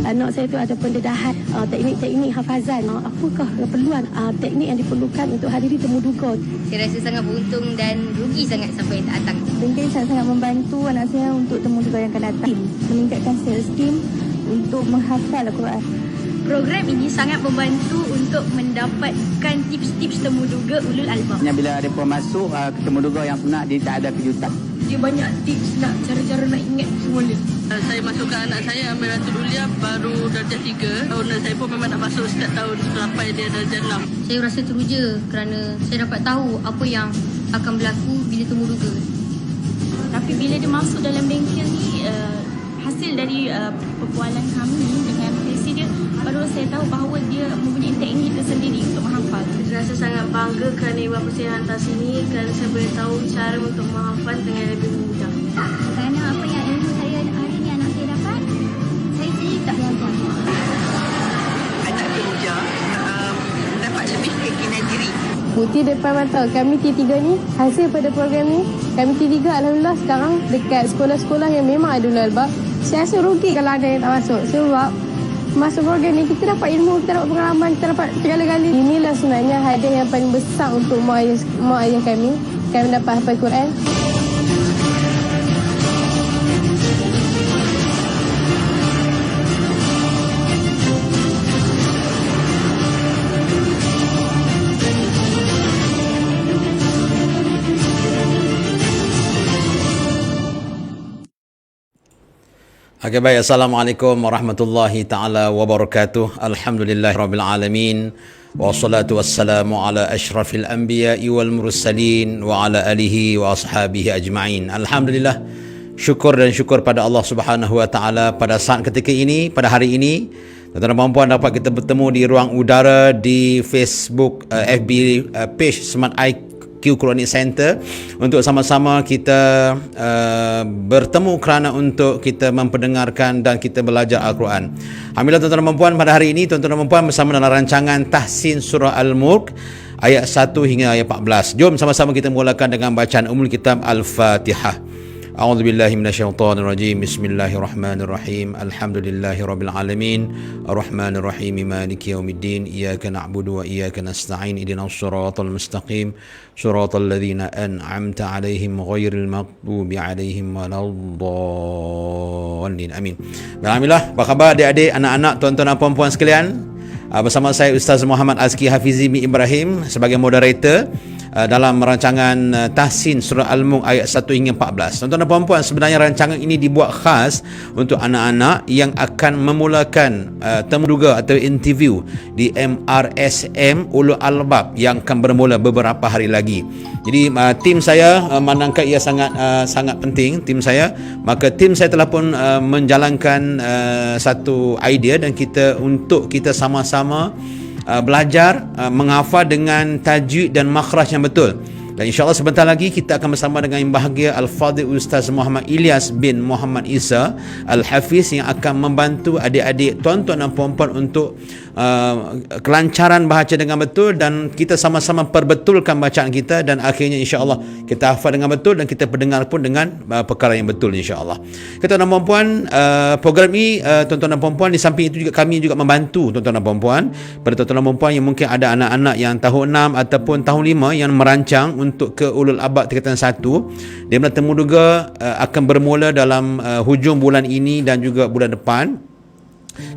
Anak saya itu ada pendedahan, teknik-teknik hafazan. Apakah keperluan teknik yang diperlukan untuk hadiri temu duga? Saya rasa sangat beruntung dan rugi sangat siapa yang tak datang. Mungkin sangat membantu anak saya untuk temu duga yang akan datang. Meningkatkan self-esteem untuk menghafal Al-Quran. Program ini sangat membantu untuk mendapatkan tips-tips temu duga ulul albab. Bila mereka masuk ke temu duga yang sunat, dia tak ada kejutan. Dia banyak tips cara-cara nak ingat semula. Saya masukkan anak saya ambil Ratu Dulia baru darjah 3. Tahun saya pun memang nak masuk setiap tahun sampai dia darjah 6. Saya rasa teruja kerana saya dapat tahu apa yang akan berlaku bila temu duga. Tapi bila dia masuk dalam bengkel ni, hasil dari perbualan kami dengan polisi dia, baru saya tahu bahawa dia mempunyai teknik tersendiri untuk menghafal. Saya rasa sangat bangga kerana ibu bapa saya hantar sini kerana saya boleh tahu cara untuk menghafal dengan lebih mudah. Kerana apa yang ilmu saya hari ni anak saya dapat, saya sendiri tak belajar. Anak teruja dapat lebih keyakinan diri. Bukti depan mata kami T3 ni, hasil pada program ni, kami T3 alhamdulillah sekarang dekat sekolah-sekolah yang memang ada ulul albab. Saya rasa rugi kalau ada yang tak masuk. Sebab masuk program ni kita dapat ilmu, kita dapat pengalaman, kita dapat segala-galanya. Inilah sebenarnya hadiah yang paling besar untuk mak ayah kami. Kami dapat hafal Quran. Okay, baik. Assalamualaikum warahmatullahi ta'ala wabarakatuh. Alhamdulillahirabbil alamin. Wassalatu wassalamu ala asyrafil anbiya'i wal mursalin wa ala alihi wa ashabihi ajma'in. Alhamdulillah. Syukur dan syukur pada Allah Subhanahu wa taala pada saat ketika ini, pada hari ini, tuan-tuan dan puan dapat kita bertemu di ruang udara di Facebook FB page Smart IQ Quranic Center untuk sama-sama kita bertemu kerana untuk kita memperdengarkan dan kita belajar Al-Quran. Alhamdulillah tuan-tuan dan puan, pada hari ini tuan-tuan dan puan bersama dalam rancangan Tahsin Surah Al-Mulk ayat 1 hingga ayat 14. Jom sama-sama kita mulakan dengan bacaan Ummul Kitab Al-Fatihah. A'udzubillahi minasyaitonirrajim. Bismillahirrahmanirrahim. Alhamdulillahirabbil alamin. Arrahmanirrahim. Maliki yaumiddin. Iyyaka na'budu wa iyyaka nasta'in. Ihdinas siratal mustaqim. Siratal ladzina an'amta 'alaihim ghairil maghdubi 'alaihim waladdallin. Amin. Alhamdulillah. Apa khabar adik-adik, anak-anak, tuan-tuan dan puan-puan sekalian? Bersama saya Ustaz Muhammad Azki Hafizi bin Ibrahim sebagai moderator dalam rancangan Tahsin Surah Al-Mulk ayat 1 hingga 14. Tuan-tuan dan puan-puan, sebenarnya rancangan ini dibuat khas untuk anak-anak yang akan memulakan temu duga atau interview di MRSM Ulul Albab yang akan bermula beberapa hari lagi. Jadi tim saya memandangkan ia sangat penting, tim saya. Maka tim saya telah pun menjalankan satu idea dan kita sama-sama belajar menghafal dengan tajwid dan makhraj yang betul. Dan insyaAllah sebentar lagi kita akan bersama dengan yang bahagia Al-Fadhil Ustaz Muhammad Ilyas bin Muhammad Isa Al-Hafiz yang akan membantu adik-adik, tuan-tuan dan puan-puan untuk kelancaran baca dengan betul, dan kita sama-sama perbetulkan bacaan kita, dan akhirnya insyaAllah kita hafal dengan betul dan kita pendengar pun dengan perkara yang betul insyaAllah. Tuan-tuan dan puan-puan, program ini tuan-tuan dan puan-puan, di samping itu juga kami juga membantu tuan-tuan dan puan-puan, pada tuan-tuan dan puan-puan yang mungkin ada anak-anak yang tahun 6 ataupun tahun 5 yang merancang untuk ke Ulul Albab tingkatan 1. Dia temu duga akan bermula dalam hujung bulan ini dan juga bulan depan.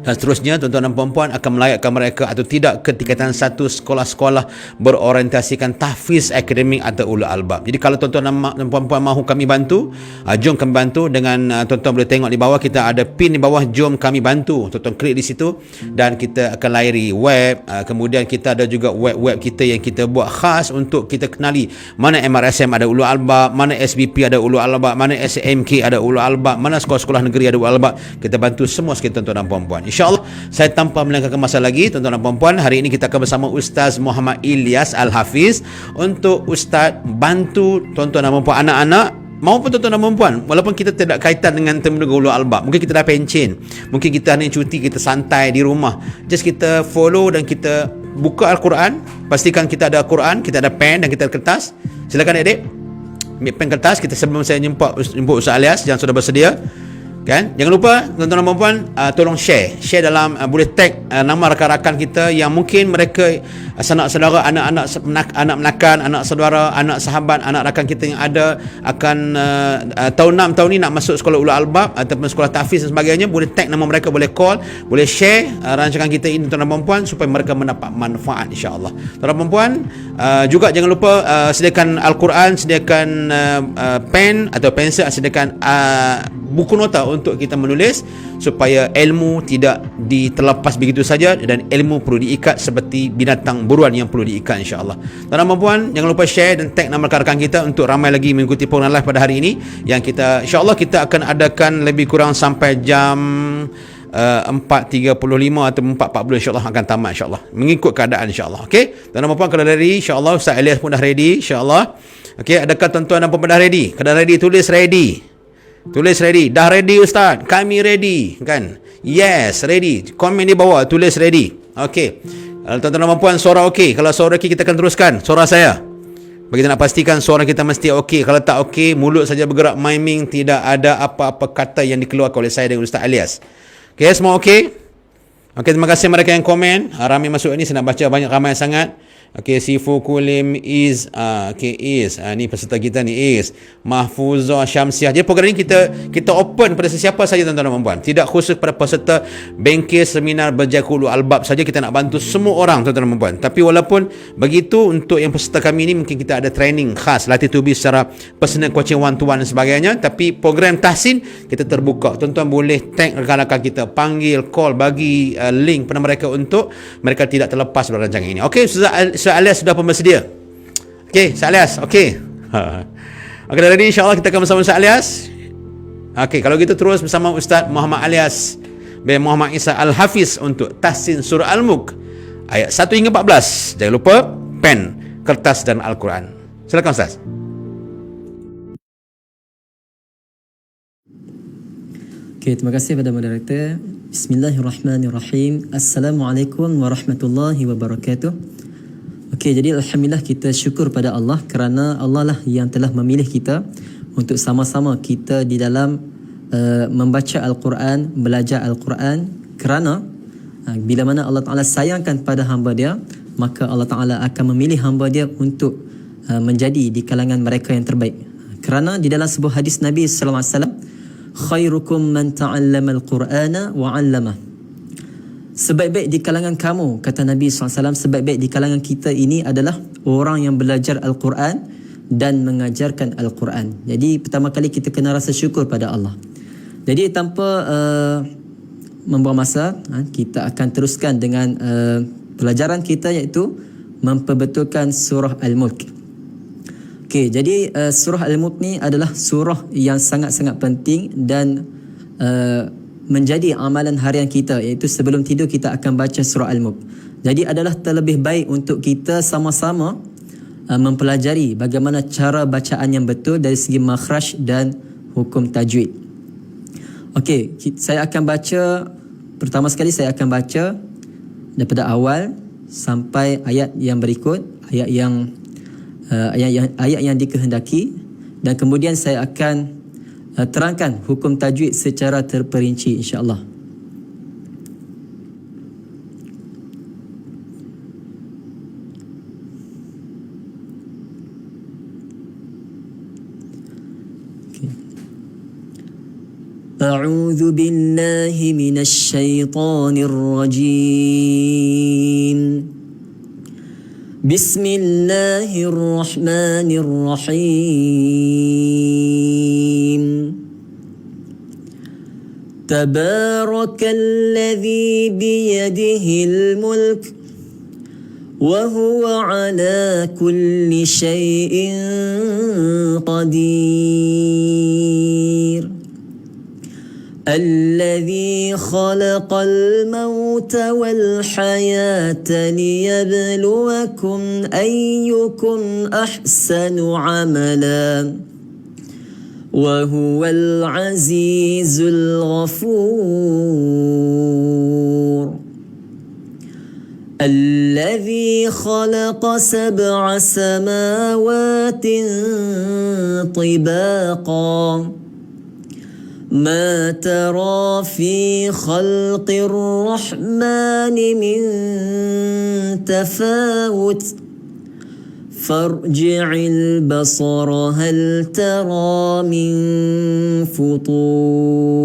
Dan seterusnya tuan-tuan dan puan-puan akan melayakkan mereka atau tidak ke tingkatan 1 sekolah-sekolah berorientasikan tahfiz akademik atau ulul albab. Jadi kalau tuan-tuan dan puan-puan mahu kami bantu, jom kami bantu dengan tuan-tuan boleh tengok di bawah, kita ada pin di bawah, jom kami bantu. Tuan-tuan klik di situ dan kita akan layari web. Kemudian kita ada juga web-web kita yang kita buat khas untuk kita kenali mana MRSM ada ulul albab, mana SBP ada ulul albab, mana SMK ada ulul albab, mana sekolah-sekolah negeri ada ulul albab. Kita bantu semua sekali tuan-tuan dan puan-puan. InsyaAllah saya tanpa melengahkan masa lagi, tuan-tuan dan puan-puan, hari ini kita akan bersama Ustaz Muhammad Ilyas Al-Hafiz untuk Ustaz bantu tuan-tuan dan puan-puan, anak-anak maupun tuan-tuan dan puan-puan, walaupun kita tidak kaitan dengan temuduga ulul albab, mungkin kita dah pencen, mungkin kita hanya cuti, kita santai di rumah, just kita follow dan kita buka Al-Quran, pastikan kita ada Al-Quran, kita ada pen dan kita ada kertas. Silakan adik-adik ambil pen kertas, kita sebelum saya jemput Ustaz Ilyas yang sudah bersedia. Kan? Jangan lupa tuan-tuan dan puan-puan, tolong share dalam boleh tag nama rakan-rakan kita yang mungkin mereka sanak saudara, anak menakan, anak saudara, anak sahabat, anak rakan kita yang ada akan tahun 6 tahun ni nak masuk sekolah ulul albab ataupun sekolah tahfiz dan sebagainya, boleh tag nama mereka, boleh call, boleh share rancangan kita ini tuan-tuan dan puan-puan supaya mereka mendapat manfaat insya-Allah. Tuan-tuan dan puan-puan, juga jangan lupa sediakan Al-Quran, sediakan pen atau pensel, sediakan buku nota untuk kita menulis supaya ilmu tidak terlepas begitu saja dan ilmu perlu diikat seperti binatang buruan yang perlu diikat insya-Allah. Tuan-tuan dan puan, jangan lupa share dan tag nama rakan kita untuk ramai lagi mengikuti program live pada hari ini yang kita insya-Allah kita akan adakan lebih kurang sampai jam 4.35 atau 4.40 insya-Allah akan tamat insya-Allah mengikut keadaan insya-Allah. Okey, tuan-tuan dan puan, kalau dah ready insya-Allah, Ustaz Ilyas pun dah ready insya-Allah. Okey, adakah tuan-tuan dan puan dah ready? Kalau dah ready tulis ready. Tulis ready. Dah ready Ustaz? Kami ready, kan? Yes, ready. Komen di bawah tulis ready. Okey. Kalau tuan-tuan dan puan suara okey, kalau suara okey kita akan teruskan suara saya. Bagi kita nak pastikan suara kita mesti okey. Kalau tak okey, mulut saja bergerak miming, tidak ada apa-apa kata yang dikeluarkan oleh saya dan Ustaz Ilyas. Okey, semua okey? Okey, terima kasih mereka yang komen. Ramai masuk ini, saya nak baca banyak ramai sangat. Okey, Sifu Kulim is okey is ni peserta kita ni is Mahfuzah Syamsiah. Jadi program ini kita open pada sesiapa saja tuan-tuan dan puan-puan. Tidak khusus pada peserta bengkel seminar berjaga ulul albab saja, kita nak bantu semua orang tuan-tuan dan puan-puan. Tapi walaupun begitu, untuk yang peserta kami ni mungkin kita ada training khas, latih tubi secara personal coaching one to one dan sebagainya, tapi program tahsin kita terbuka. Tuan-tuan boleh tag rakan-rakan kita, panggil, call, bagi link pada mereka untuk mereka tidak terlepas dari rancangan ini. Okey, Ustaz Ilyas sudah pun bersedia. Okey, Ustaz Ilyas, okey. Okey, dah ready insya-Allah kita akan bersama Ustaz Ilyas. Okey, kalau gitu terus bersama Ustaz Muhammad Ilyas bin Muhammad Isa Al-Hafiz untuk tahsin surah Al-Mulk ayat 1 hingga 14. Jangan lupa pen, kertas dan Al-Quran. Silakan Ustaz. Okey, terima kasih pada moderator. Bismillahirrahmanirrahim. Assalamualaikum warahmatullahi wabarakatuh. Okey, jadi alhamdulillah kita syukur pada Allah kerana Allah lah yang telah memilih kita untuk sama-sama kita di dalam membaca Al-Quran, belajar Al-Quran, kerana bila mana Allah Ta'ala sayangkan pada hamba dia, maka Allah Ta'ala akan memilih hamba dia untuk menjadi di kalangan mereka yang terbaik. Kerana di dalam sebuah hadis Nabi sallallahu alaihi wasallam, khairukum man ta'allama al-Qur'ana wa 'allamah. Sebaik-baik di kalangan kamu, kata Nabi SAW, sebaik-baik di kalangan kita ini adalah orang yang belajar Al-Quran dan mengajarkan Al-Quran. Jadi pertama kali kita kena rasa syukur pada Allah. Jadi tanpa membuang masa, kita akan teruskan dengan pelajaran kita, iaitu memperbetulkan surah Al-Mulk. Okey, jadi surah Al-Mulk ni adalah surah yang sangat-sangat penting dan menjadi amalan harian kita, iaitu sebelum tidur kita akan baca surah Al-Mulk. Jadi adalah terlebih baik untuk kita sama-sama mempelajari bagaimana cara bacaan yang betul dari segi makhraj dan hukum tajwid. Okey, saya akan baca, pertama sekali saya akan baca daripada awal sampai ayat yang berikut, ayat yang dikehendaki, dan kemudian saya akan terangkan hukum tajwid secara terperinci insya-Allah. أعوذ بالله من الشيطان الرجيم بسم الله الرحمن الرحيم تبارك الذي بيده الملك وهو على كل شيء قدير الذي خلق الموت والحياة ليبلوكم أيكم أحسن عملا وهو العزيز الغفور الذي خلق 7 سماوات طباقا ما ترى في خلق الرحمن من تفاوت فارجع البصر هل ترى من فطور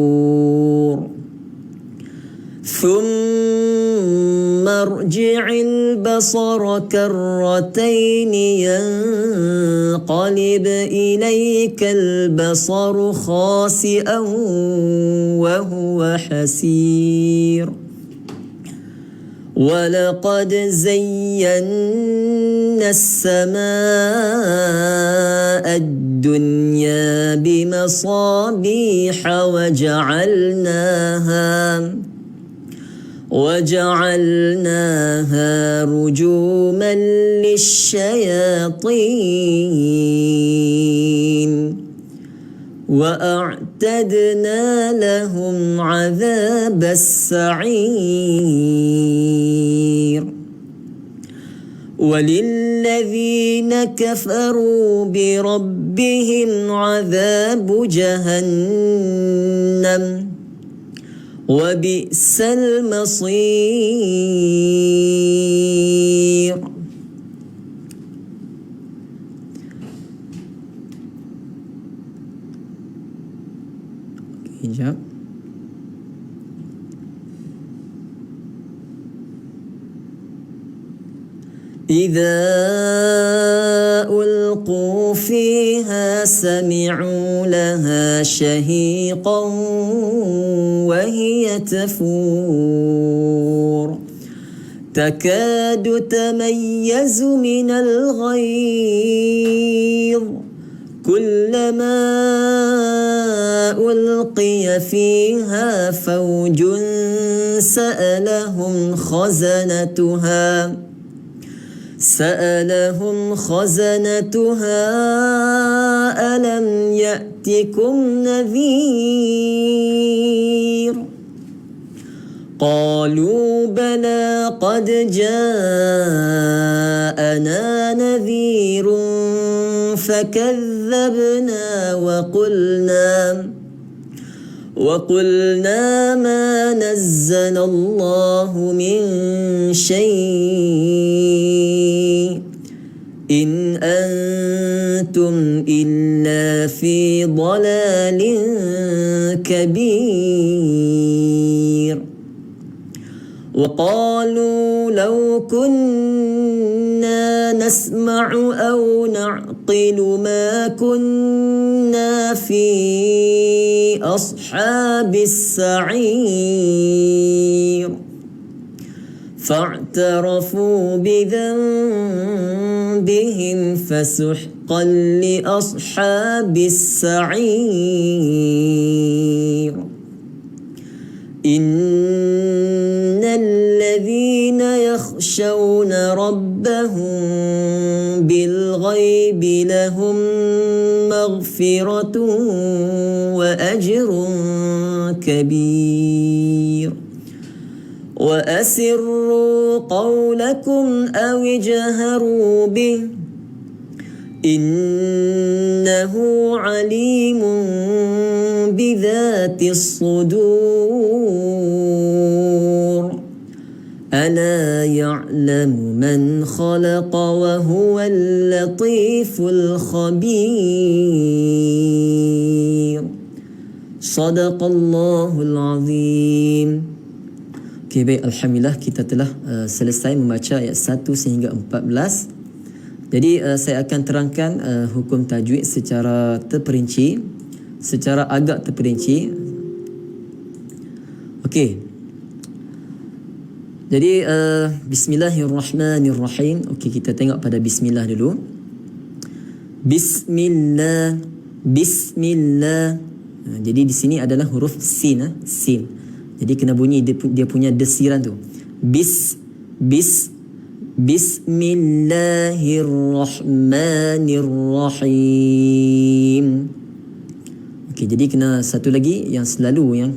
ثم ارجع البصر كرتين ينقلب إليك البصر خاسئا وهو حسير ولقد زينا السماء الدنيا بمصابيح وجعلناها رجوما للشياطين وأعتدنا لهم عذاب السعير وللذين كفروا بربهم عذاب جهنم وبئس المصير Hijab. إذا ألقوا فيها سمعوا لها شهيقا وهي تفور تكاد تميز من الغيظ كلما ألقي فيها فوج سألهم خزنتها ألم يأتكم نذير قالوا بلى قد جاءنا نذير فكذبنا وقلنا ما نزل الله من شيء إن أنتم إلا في ضلال كبير وقالوا لو كنا نسمع أو نعقل ما كنا في أصحاب السعير فاعترفوا بذنبهم فسحقا لأصحاب السعير إن الذين يخشون ربهم بالغيب لهم مغفرة وأجر كبير وأسروا قولكم أو اجهروا به إنه عليم بذات الصدور ألا يعلم من خلق وهو اللطيف الخبير Sadaqallahul azim. Okey, baik, alhamdulillah kita telah selesai membaca ayat 1 sehingga 14. Jadi saya akan terangkan hukum tajwid secara terperinci, secara agak terperinci. Okey. Jadi bismillahirrahmanirrahim. Okey, kita tengok pada bismillah dulu. Bismillah, bismillah. Jadi di sini adalah huruf sin, sin. Jadi kena bunyi dia punya desiran tu. Bismillahirrahmanirrahim. Okey, jadi kena satu lagi yang selalu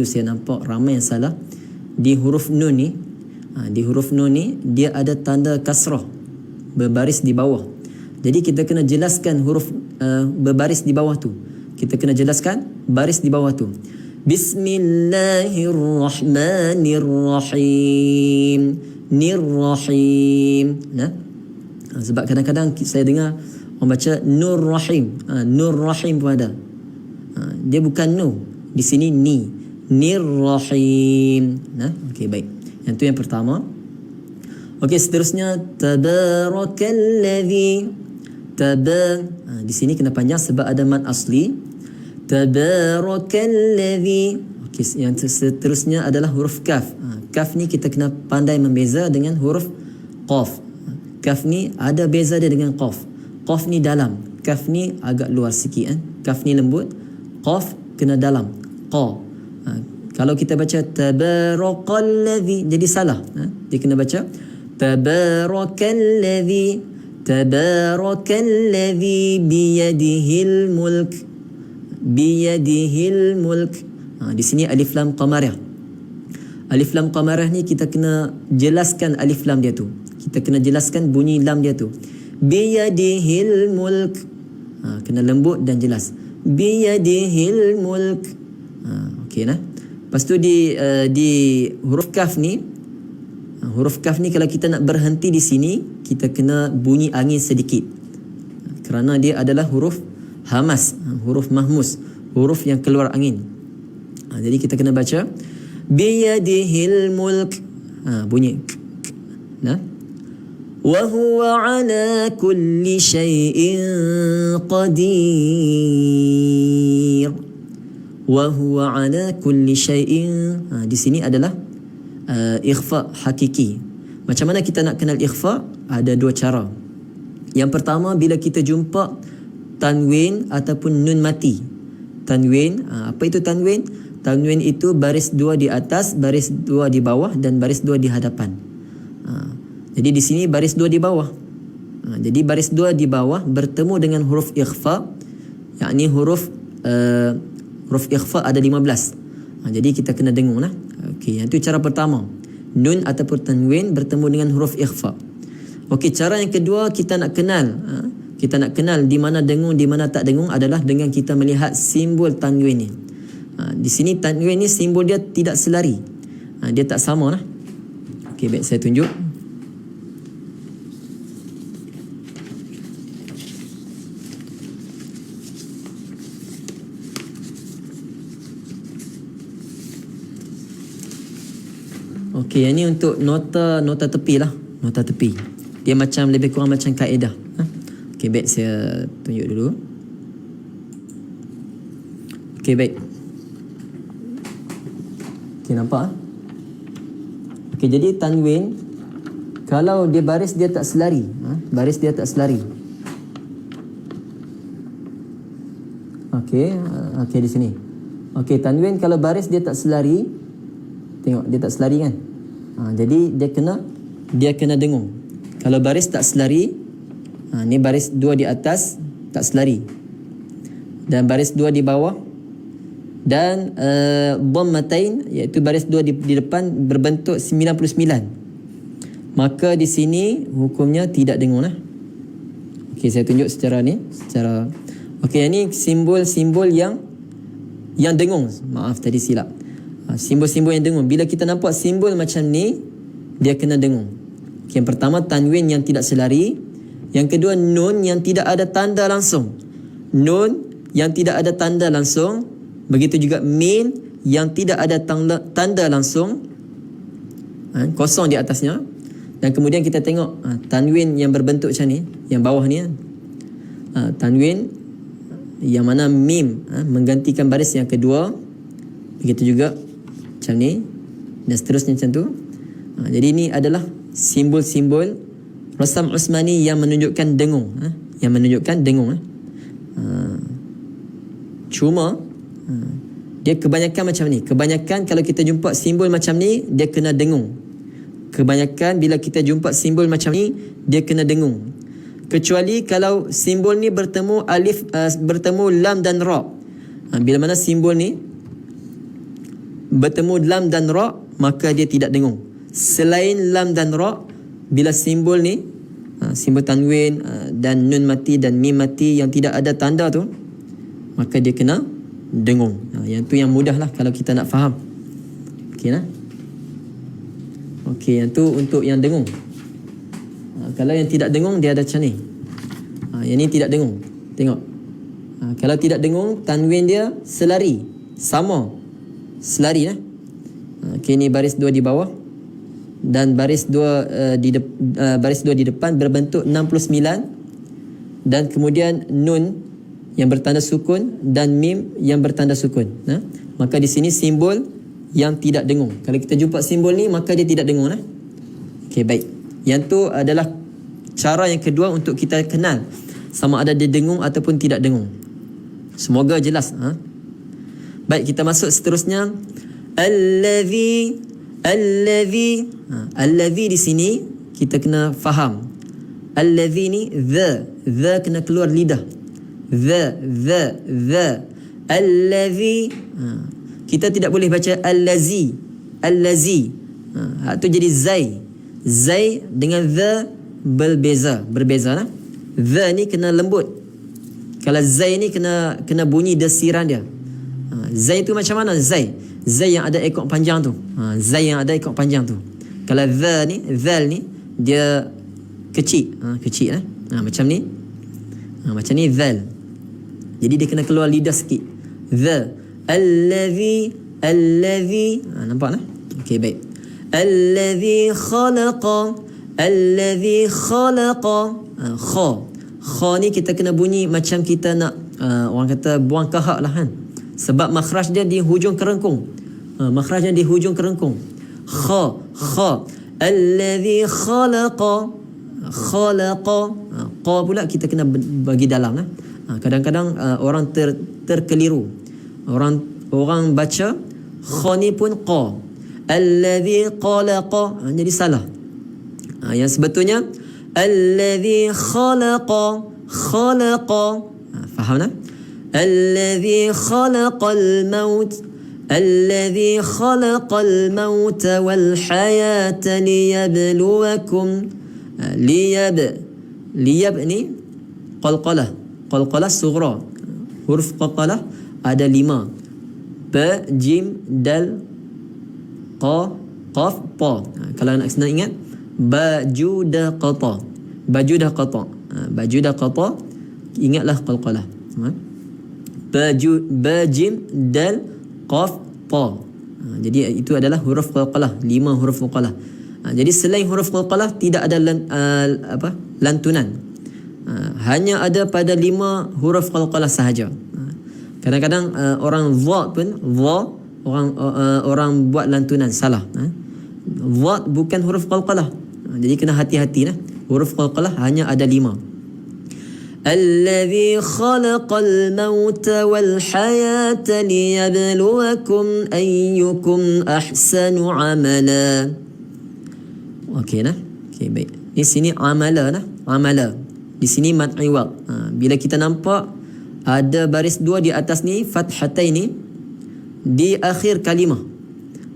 saya nampak ramai yang salah. Di huruf nun ni, di huruf nun ni dia ada tanda kasrah berbaris di bawah. Jadi kita kena jelaskan huruf berbaris di bawah tu. Kita kena jelaskan baris di bawah tu. Bismillahirrahmanirrahim. Nirrahim. Nah. Sebab kadang-kadang saya dengar orang baca Nur Rahim. Nur Rahim pun ada. Dia bukan nu. Di sini ni. Nirrahim. Nah, okey, baik. Yang tu yang pertama. Okey, seterusnya tabarakalladzi. Di sini kena panjang sebab ada mad asli. Tabarakalladzi. Okey, yang seterusnya adalah huruf kaf. Kaf ni kita kena pandai membeza dengan huruf qaf. Kaf ni ada beza dia dengan qaf. Qaf ni dalam, kaf ni agak luar sikit kan. Kaf ni lembut, qaf kena dalam. Qa. Kalau kita baca tabarakallazi jadi salah. Dia kena baca tabarakallazi, tabarakallazi biyadihil mulk, biyadihil mulk. Di sini alif lam qamariyah. Alif lam qamariyah ni kita kena jelaskan alif lam dia tu. Kita kena jelaskan bunyi lam dia tu. Biyadihil mulk. Kena lembut dan jelas. Biyadihil mulk. Okey nah. Lepas tu di huruf kaf ni, huruf kaf ni kalau kita nak berhenti di sini, kita kena bunyi angin sedikit. Kerana dia adalah huruf hamas, huruf mahmus, huruf yang keluar angin. Jadi kita kena baca biyadihil mulk. Bunyi. Nah. Wa huwa ala kulli syai'in qadir. Wa huwa ala kulli syai'in. Di sini adalah ikhfa hakiki. Macam mana kita nak kenal ikhfa? Ada dua cara. Yang pertama, bila kita jumpa tanwin ataupun nun mati. Tanwin, apa itu tanwin? Tanwin itu baris dua di atas, baris dua di bawah dan baris dua di hadapan. Jadi di sini baris dua di bawah. Jadi baris dua di bawah bertemu dengan huruf ikhfa, yakni huruf ikhfa ada 15. Jadi kita kena dengung lah. Okey, yang tu cara pertama. Nun ataupun tanwin bertemu dengan huruf ikhfa. Okey, cara yang kedua kita nak kenal. Kita nak kenal di mana dengung, di mana tak dengung adalah dengan kita melihat simbol tanwin ni. Di sini tanwin ni simbol dia tidak selari. Dia tak sama lah. Okey, baik, saya tunjuk. Okey, yang ni untuk nota tepi lah. Nota tepi. Dia macam lebih kurang macam kaedah. Okey, baik, saya tunjuk dulu. Okey, baik. Okey, nampak? Okey, jadi tanwin kalau dia baris dia tak selari. Baris dia tak selari. Okey, okey di sini. Okey, tanwin kalau baris dia tak selari, tengok dia tak selari kan. Jadi dia kena dengung. Kalau baris tak selari, ni baris dua di atas tak selari, dan baris dua di bawah, dan dhammatain iaitu baris dua di depan berbentuk 99. Maka di sini hukumnya tidak dengung lah. Okey, saya tunjuk secara ni, secara okey, yang ni simbol-simbol yang dengung. Maaf tadi silap. Simbol-simbol yang dengung. Bila kita nampak simbol macam ni, dia kena dengung. Okay, yang pertama tanwin yang tidak selari. Yang kedua nun yang tidak ada tanda langsung. Nun yang tidak ada tanda langsung. Begitu juga mim yang tidak ada tanda langsung, kosong di atasnya. Dan kemudian kita tengok tanwin yang berbentuk macam ni, yang bawah ni tanwin yang mana mim menggantikan baris yang kedua. Begitu juga macam ni dan seterusnya macam tu. Jadi ini adalah simbol-simbol Rasam Usmani yang menunjukkan dengung, yang menunjukkan dengung. Cuma dia kebanyakan macam ni. Kebanyakan kalau kita jumpa simbol macam ni, dia kena dengung. Kebanyakan bila kita jumpa simbol macam ni, dia kena dengung. Kecuali kalau simbol ni bertemu alif, bertemu lam dan ra. Bila mana simbol ni bertemu lam dan ra, maka dia tidak dengung. Selain lam dan ra, bila simbol ni simbol tanwin dan nun mati dan mim mati yang tidak ada tanda tu, maka dia kena dengung. Yang tu yang mudah lah kalau kita nak faham. Okey lah. Okey, yang tu untuk yang dengung. Kalau yang tidak dengung, dia ada macam ni. Yang ni tidak dengung. Tengok. Kalau tidak dengung, tanwin dia selari. Sama. Selari lah. Okey, ni baris 2 di bawah. Dan baris 2 baris 2 di depan berbentuk 69. Dan kemudian nun yang bertanda sukun dan mim yang bertanda sukun. Maka di sini simbol yang tidak dengung. Kalau kita jumpa simbol ni, maka dia tidak dengung. Okey, baik. Yang tu adalah cara yang kedua untuk kita kenal sama ada dia dengung ataupun tidak dengung. Semoga jelas. Baik, kita masuk seterusnya. Allazi. Allazi di sini kita kena faham. Allazi ni the kena keluar lidah. The. Allazi. Kita tidak boleh baca allazi. Itu jadi zai dengan the berbeza lah. The ni kena lembut. Kalau zai ni kena bunyi desiran dia. Zai tu macam mana zai yang ada ekor panjang tu. Zai yang ada ekor panjang tu. Kalau the ni, zal ni dia kecil. Kecil macam ni. Macam ni zal. Jadi dia kena keluar lidah sikit. The. Allazi. Nampak lah? Okey, baik. Allazi khalaqa. Kha ni kita kena bunyi macam kita nak orang kata buang kahak lah kan. Sebab makhraj dia di hujung kerengkung. Makhraj dia di hujung kerengkung. Kha. Allazi khalaqa. Qa pula kita kena bagi dalam lah. Kadang-kadang orang terkeliru. Orang baca kha ni pun qa. Allazi khalaqa, jadi salah. Yang sebetulnya allazi khalaqa. Faham tak? Allazi khalaqal maut. Allazi khalaqal maut wal hayata liyabluwakum. Liyab ni qalqalah sughra. Huruf qalqalah ada 5. Ba, jim, dal, qa, qaf, pa. Kalau nak senang ingat, baju dah qata. Ingatlah qalqalah. Baju, ba, jim, dal, qaf, pa. Jadi itu adalah huruf qalqalah, 5 huruf qalqalah. Jadi selain huruf qalqalah tidak ada lantunan. Hanya ada pada 5 huruf qalqalah sahaja. Kadang-kadang orang dha pun orang buat lantunan salah. Dha bukan huruf qalqalah. Jadi kena hati-hati lah. Huruf qalqalah hanya ada 5. Allazi khalaqal mauta wal hayata liyabluwakum ayyukum ahsanu amala. Okey nah. Okey, baik. Di sini amala nah. Amala. Di sini mad iwad. Bila kita nampak ada baris 2 di atas ni, fathatain ni di akhir kalimah,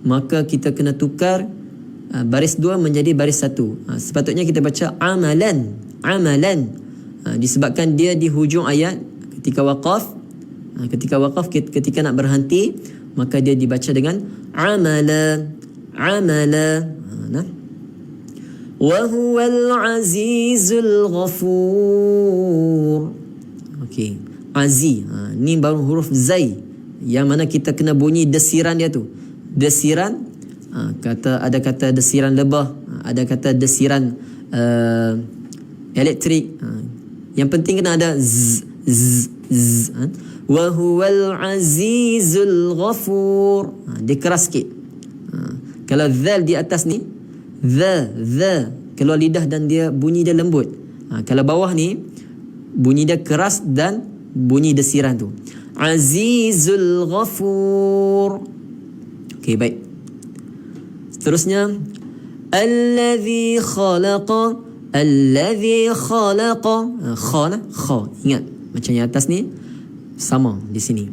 maka kita kena tukar baris 2 menjadi baris 1. Sepatutnya kita baca amalan. Disebabkan dia di hujung ayat ketika waqaf. Ketika nak berhenti, maka dia dibaca dengan amala. Wa huwal azizul ghafur. Okey. Azi. Ni baru huruf zai. yang mana kita kena bunyi desiran dia tu. Desiran, ada kata desiran lebah, ada kata desiran elektrik. Yang penting kena ada z, z, z. Wa huwal azizul ghafur. Dia keras sikit. Kalau zal di atas ni, the keluar lidah dan dia bunyi dia lembut. Kalau bawah ni bunyi dia keras dan bunyi desiran tu. Azizul ghafur. Okey, baik. Seterusnya, allazi khalaqa. Kha. Ingat macam yang atas ni sama di sini.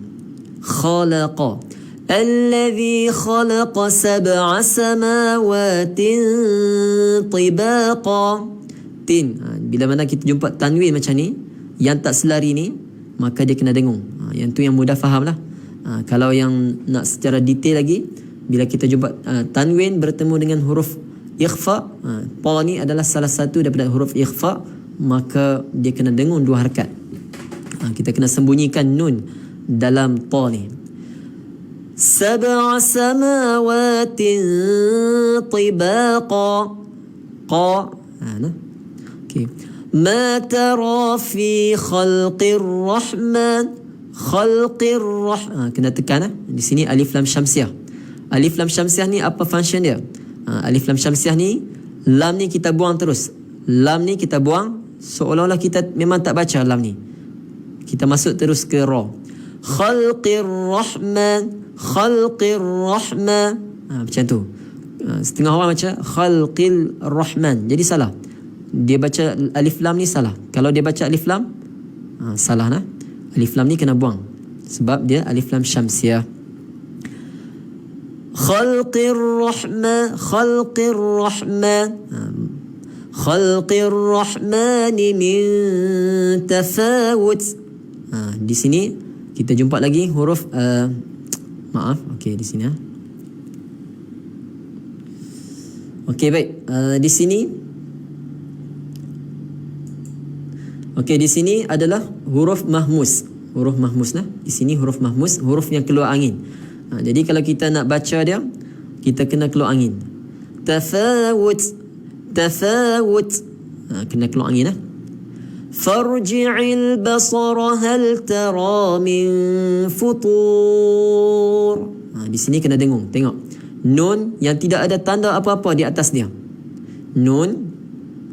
Khalaqa. Allazi khalaqa sab'a samawatin tibaqa. Bila mana kita jumpa tanwin macam ni, yang tak selari ni, maka dia kena dengung. Yang tu yang mudah faham lah. Kalau yang nak secara detail lagi, bila kita jumpa tanwin bertemu dengan huruf ikhfa, pa ni adalah salah satu daripada huruf ikhfa, maka dia kena dengung 2 harakat. Kita kena sembunyikan nun dalam ta ni. Sab'a samawatin tibaqa. Qa. Okey. Ma tara fi khalqir rahman. Kena tekan di sini alif lam syamsiah. Alif lam syamsiah ni apa function dia? Alif lam syamsiah ni, lam ni kita buang terus. Lam ni kita buang seolah-olah kita memang tak baca lam ni. Kita masuk terus ke ra. Khalqir rahman. Macam tu. Setengah orang baca khalqil rahman. Jadi salah. Dia baca alif lam ni salah. Kalau dia baca alif lam, salah nah. Alif lam ni kena buang sebab dia alif lam syamsiah. Khalqir rahmani min tafawut. Di sini kita jumpa lagi huruf maaf, okey di sini. Okey, baik. Di sini okey, di sini adalah huruf mahmus. Huruf mahmus lah. Di sini huruf mahmus, huruf yang keluar angin. Jadi kalau kita nak baca dia, kita kena keluar angin. Tafawut. Kena keluar angin lah. Farji'il basara hal tara min futur. Di sini kena dengung. Tengok. Nun yang tidak ada tanda apa-apa di atas dia. Nun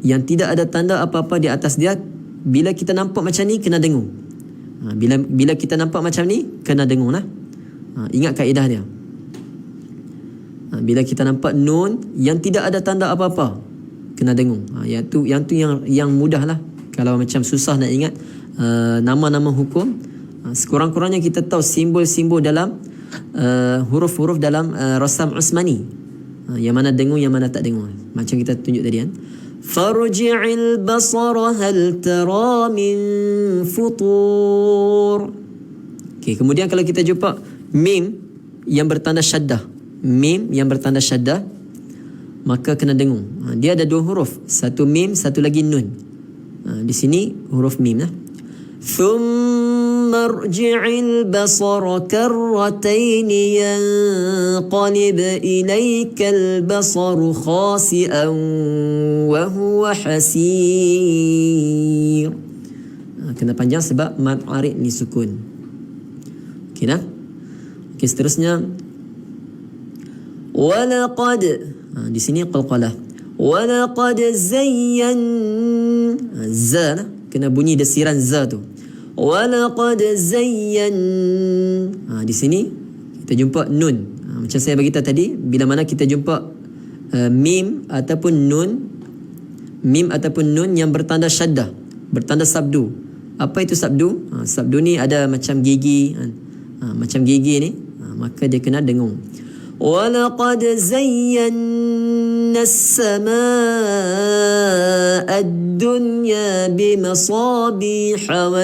yang tidak ada tanda apa-apa di atas dia, bila kita nampak macam ni, kena dengung. Bila kita nampak macam ni, kena dengung lah. Ingat kaedah dia. Bila kita nampak nun yang tidak ada tanda apa-apa, kena dengung. Yang tu yang mudah lah. Kalau macam susah nak ingat nama-nama hukum, sekurang-kurangnya kita tahu simbol-simbol dalam huruf-huruf dalam Rasam Usmani, yang mana dengung, yang mana tak dengung. Macam kita tunjuk tadi kan. Farji'il basara hal tara min futur. Okay, kemudian kalau kita jumpa mim yang bertanda syaddah, maka kena dengung. Dia ada 2 huruf, satu mim, satu lagi nun. Di sini huruf mim lah. Thumma rji'il basara karratain yanqalib ilaykal basaru khasi'an wa huwa hasir. Kena panjang sebab mad arid ni sukun. Okey dah? Okey, seterusnya walaqad, di sini qalqalah. Walaqad zayyan, za kena bunyi desiran za tu. Walaqad zayyan. Di sini kita jumpa nun. Macam saya beritahu tadi, bila mana kita jumpa mim ataupun nun yang bertanda syaddah, bertanda sabdu. Apa itu sabdu? Sabdu ni ada macam gigi, macam gigi ni, maka dia kena dengung. Walaqad zayyana as-samaa'a ad-dunya bimasabiha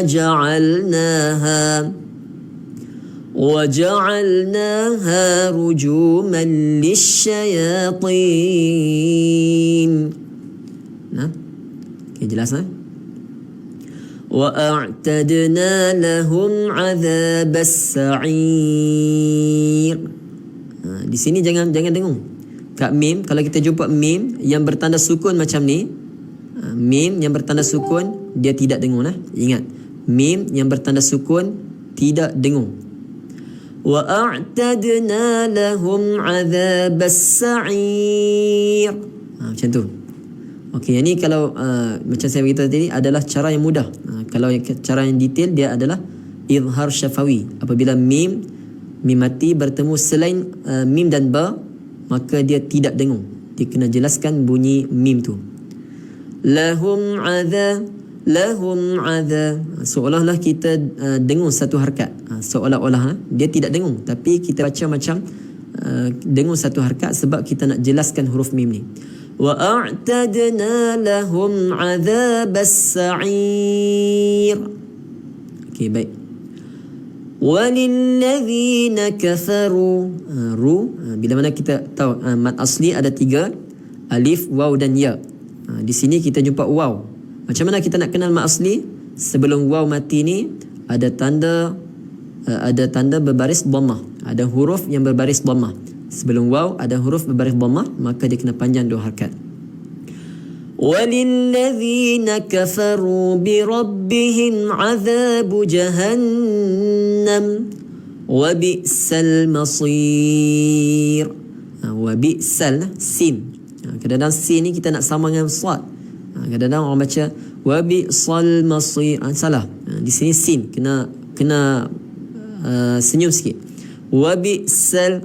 waja'alnaha rujuman lisyayatin. Okey, jelas وأعتدنا لهم عذاب السعير. Di sini jangan dengung. Kat mim, kalau kita jumpa mim yang bertanda sukun macam ni, mim yang bertanda sukun dia tidak dengung lah. Ingat, mim yang bertanda sukun tidak dengung. وَأَعْتَدْنَا لَهُمْ عَذَابَ السَّعِيرِ. Macam tu. Okey, yang ni kalau macam saya beritahu tadi adalah cara yang mudah. Kalau cara yang detail dia adalah izhar syafawi. Apabila mim mati bertemu selain mim dan ba, maka dia tidak dengung. Dia kena jelaskan bunyi mim tu. Lahum adza, seolah-olah kita dengung satu harakat. Seolah-olah dia tidak dengung, tapi kita baca macam dengung satu harakat sebab kita nak jelaskan huruf mim ni. Wa a'tadna lahum adzabas sa'ir. Okey, baik. Walilladzina kafaru, bila mana kita tahu mad asli ada 3, alif, waw dan ya. Di sini kita jumpa waw. Macam mana kita nak kenal mad asli? Sebelum waw mati ni ada tanda berbaris dhammah, ada huruf yang berbaris dhammah. Sebelum waw ada huruf berbaris dhammah, maka dia kena panjang 2 harakat. Walilladzina kafaru bi rabbihim adzabu jahannam wa bi'sal masir. Wa bi'sal sin. Kadang-kadang sin ni kita nak sama dengan sad. Kadang-kadang orang baca wa bi'sal masir. Salah. Di sini sin kena senyum sikit. Wabi'sal,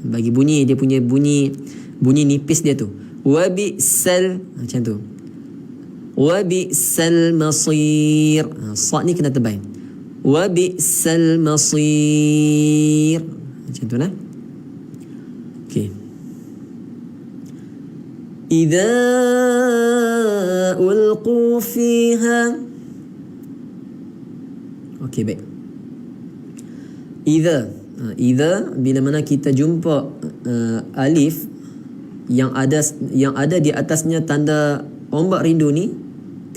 bagi bunyi dia punya bunyi nipis dia tu. Wabi'sal, macam tu. Wabi'sal masir, sad ni kena tebal. Wabi'sal masir, macam tu nah. Okey. Idza ulqu fiha. Okey, baik. Idza bila mana kita jumpa alif yang ada di atasnya tanda ombak rindu ni,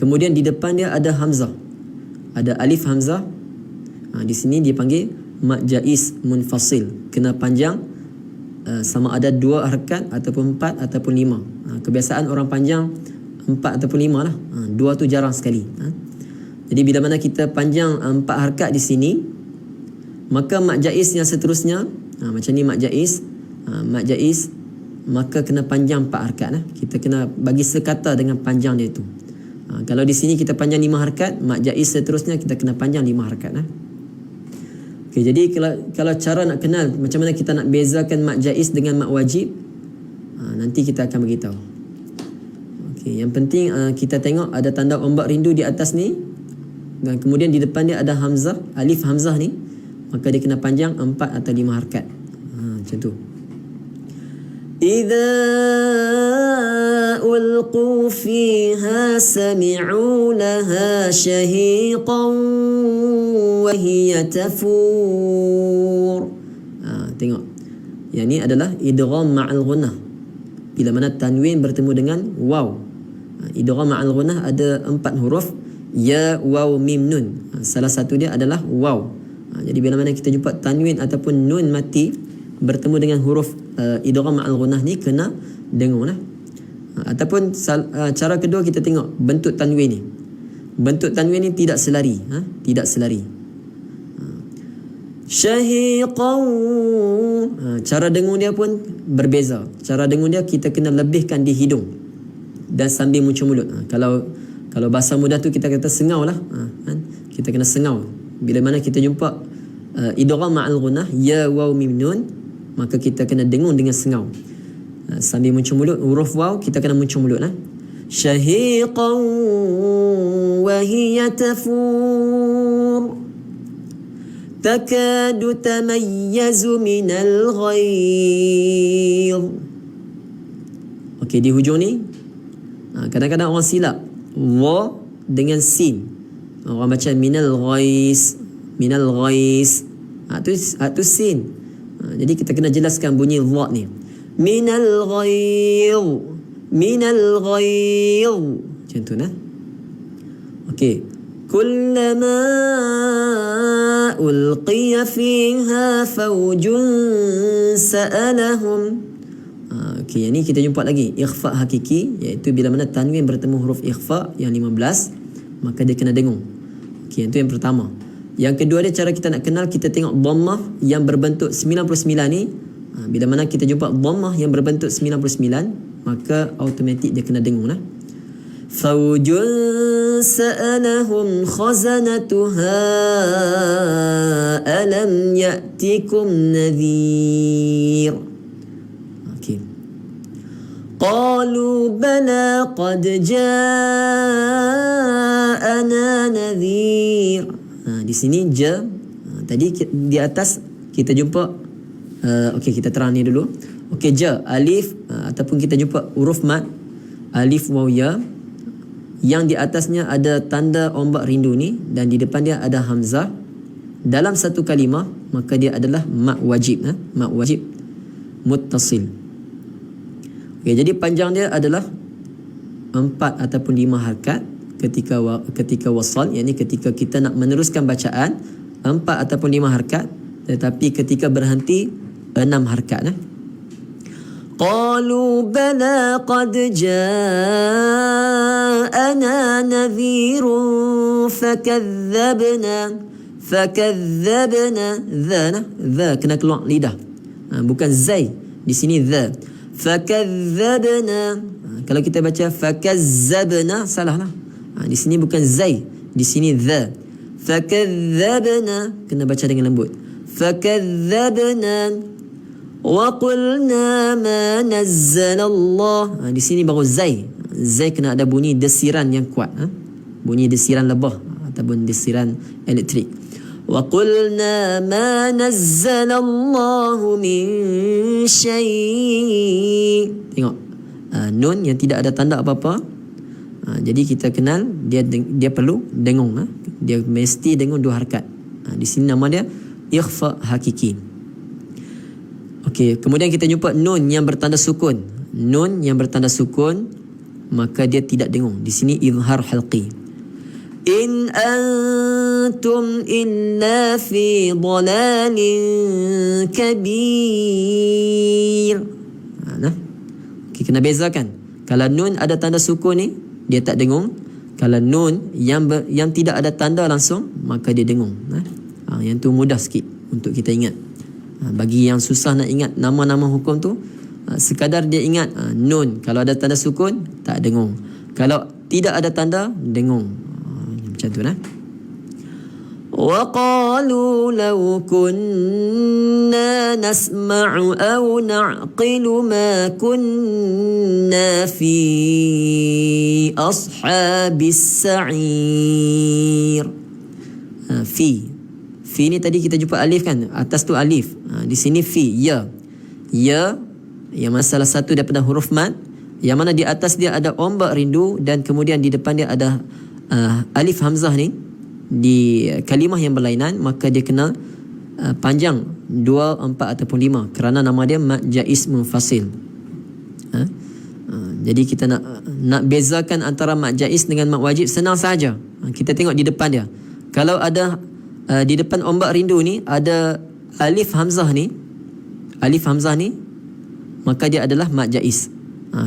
kemudian di depan dia ada hamzah, ada alif hamzah. Di sini dia panggil mad jaiz munfasil, kena panjang sama ada 2 harakat ataupun 4 ataupun 5. Kebiasaan orang panjang 4 ataupun 5 lah. 2 tu jarang sekali. Jadi bila mana kita panjang 4 harakat di sini, maka mad jaiz yang seterusnya macam ni mad jaiz, maka kena panjang 4 harakat lah. Kita kena bagi sekata dengan panjang dia tu. Kalau di sini kita panjang 5 harakat, mad jaiz seterusnya kita kena panjang 5 harakat lah. Okey, jadi kalau cara nak kenal macam mana kita nak bezakan mad jaiz dengan mad wajib, nanti kita akan beritahu. Okey, yang penting kita tengok ada tanda ombak rindu di atas ni, dan kemudian di depan dia ada hamzah, alif hamzah ni, maka dia kena panjang 4 atau 5 harakat. Macam tu. Idza ulqu fiha sami'u laha shahiqan wa hiya tafur. Tengok. Yang ni adalah idgham ma'al ghunnah. Bila mana tanwin bertemu dengan waw. Idgham ma'al ghunnah ada 4 huruf, ya, waw, mim, nun. Salah satu dia adalah waw. Jadi bila mana kita jumpa tanwin ataupun nun mati bertemu dengan huruf idgham ma'al ghunnah ni, kena dengung lah. Ataupun cara kedua kita tengok bentuk tanwin ni. Bentuk tanwin ni tidak selari, tidak selari. Syahiqan, cara dengung dia pun berbeza. Cara dengung dia kita kena lebihkan di hidung dan sambil muncul mulut. Kalau bahasa mudah tu kita kata sengau lah. Kita kena sengau. Bila mana kita jumpa idgham ma'al ghunnah, ya, waw, mim, nun, maka kita kena dengung dengan sengau. Sambil muncul mulut, huruf waw kita kena muncul mulut lah. Syahiqan wa hiya tafur takadu tamayyazu minal ghayz. Okey, di hujung ni kadang-kadang orang silap wa dengan sin. Orang baca minal ghayz, minal ghayz. Tu sin. Jadi kita kena jelaskan bunyi dha ni. Minal ghayz, minal ghayz. Macam tu nah. Okey. Kullama ulqiya fiha fawjun sa'alahum. Okey, yang ni kita jumpa lagi ikhfa hakiki, iaitu bila mana tanwin bertemu huruf ikhfa yang 15, maka dia kena dengung. Okey, itu yang pertama. Yang kedua dia, cara kita nak kenal, kita tengok dhammah yang berbentuk 99 ni. Bila mana kita jumpa dhammah yang berbentuk 99, maka automatik dia kena dengung lah. Fawjun sa'alahum khazanatuha alam ya'tikum nadhir. Okey. Qalu bala qad ja'ana nadhir. Di sini ja, tadi di atas kita jumpa okey, kita terang ni dulu. Okey, ja, alif ataupun kita jumpa huruf mad alif waw ya yang di atasnya ada tanda ombak rindu ni dan di depan dia ada hamzah dalam satu kalimah, maka dia adalah mak wajib, mak wajib muttasil. Okey, jadi panjang dia adalah 4 ataupun 5 harakat ketika wasal, yakni ketika kita nak meneruskan bacaan 4 ataupun 5 harakat, tetapi ketika berhenti 6 harakat. Qalu bala qad ja'ana nadhirun fakadzabna dha kena keluar lidah, bukan zai, di sini dha. Fakadzabna, kalau kita baca fakazzabna salah lah. Di sini bukan zai, di sini dha. Fakadzabna, kena baca dengan lembut. Fakadzabna wa qulna ma nazzala Allah. Di sini baru zai. Zai kena ada bunyi desiran yang kuat, bunyi desiran lebah ataupun desiran elektrik. Wa qulna ma nazzala Allah min syai'. Tengok nun yang tidak ada tanda apa-apa. Jadi kita kenal dia perlu dengung, dia mesti dengung 2 harakat. Di sini nama dia ikhfa hakiki. Okey, kemudian kita jumpa nun yang bertanda sukun. Nun yang bertanda sukun, maka dia tidak dengung. Di sini izhar halqi. In antum illa fi dhalalin kabir. Okey, kena bezakan. Kalau nun ada tanda sukun ni, dia tak dengung. Kalau nun yang tidak ada tanda langsung, maka dia dengung. Yang tu mudah sikit untuk kita ingat. Bagi yang susah nak ingat nama-nama hukum tu, sekadar dia ingat nun kalau ada tanda sukun tak dengung, kalau tidak ada tanda dengung. Macam tu lah. Wa qalu law kunna nasma'u aw na'qilu ma kunna fi ashabis sa'ir. Fi ni tadi kita jumpa alif kan, atas tu alif, di sini fi, ya yang masalah satu daripada huruf mad, yang mana di atas dia ada ombak rindu dan kemudian di depan dia ada alif hamzah ni di kalimah yang berlainan, maka dia kena panjang 2, 4 ataupun 5 kerana nama dia mad jaiz munfasil. Jadi kita nak bezakan antara mad jaiz dengan mad wajib senang saja. Kita tengok di depan dia, kalau ada di depan ombak rindu ni ada alif hamzah ni, maka dia adalah mad jaiz.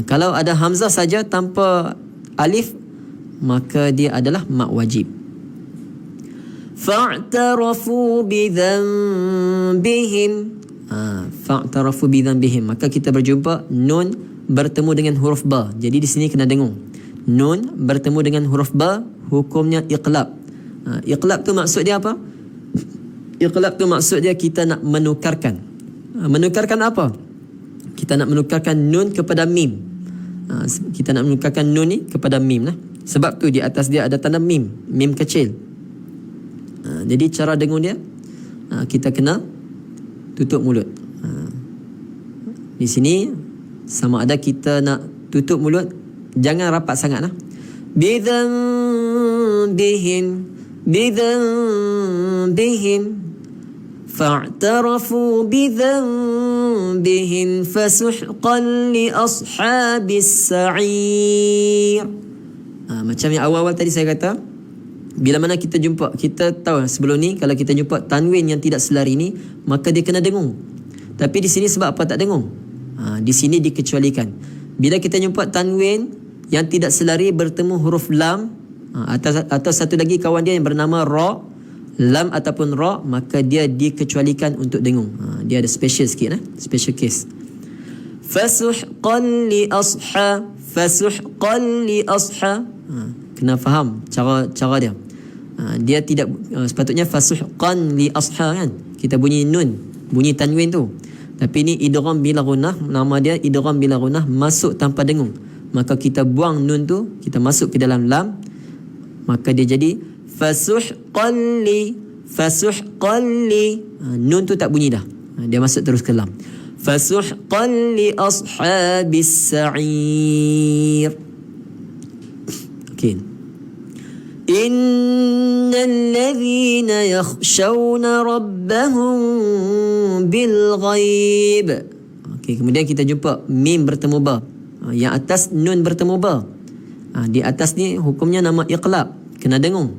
Kalau ada hamzah saja tanpa alif, maka dia adalah mad wajib. Fa'tarafu bidhanbihim. Fa'tarafu bidhanbihim, maka kita berjumpa nun bertemu dengan huruf ba. Jadi di sini kena dengung. Nun bertemu dengan huruf ba, hukumnya iqlab. Iqlab tu maksud dia apa? Iqlab tu maksud dia kita nak menukarkan. Menukarkan apa? Kita nak menukarkan nun kepada mim. Kita nak menukarkan nun ni kepada mim lah. Sebab tu di atas dia ada tanda mim, mim kecil. Jadi cara dengung dia, kita kena tutup mulut. Di sini sama ada kita nak tutup mulut, jangan rapat sangat lah. بذنبهم فاعترفوا بذنبهم فسحقا لأصحاب السعير. Macam yang awal-awal tadi saya kata, Bila mana kita jumpa, kita tahu sebelum ni kalau kita jumpa tanwin yang tidak selari ni, maka dia kena dengung. Tapi di sini sebab apa tak dengung? Di sini dikecualikan. Bila kita jumpa tanwin yang tidak selari bertemu huruf lam, atau satu lagi kawan dia yang bernama ra, lam ataupun ra, maka dia dikecualikan untuk dengung. Dia ada special sikit, special case. Fasuhqan li asha, fasuhqan li asha. Kena faham cara dia. Dia tidak sepatutnya fasuhqan li asha kan. Kita bunyi nun, bunyi tanwin tu. Tapi ni idgham bila gunnah, nama dia idgham bila gunnah, masuk tanpa dengung. Maka kita buang nun tu, kita masuk ke dalam lam, maka dia jadi fasuhqan li, fasuhqan li. Nun tu tak bunyi dah. Dia masuk terus ke lam. Fasuhqan li ashabis sa'ir. Okey. Innal ladzina yakhshawna rabbahum bil ghaib. Okey, kemudian kita jumpa mim bertemu ba. Yang atas nun bertemu ba. Di atas ni hukumnya nama iqlab, kena dengung.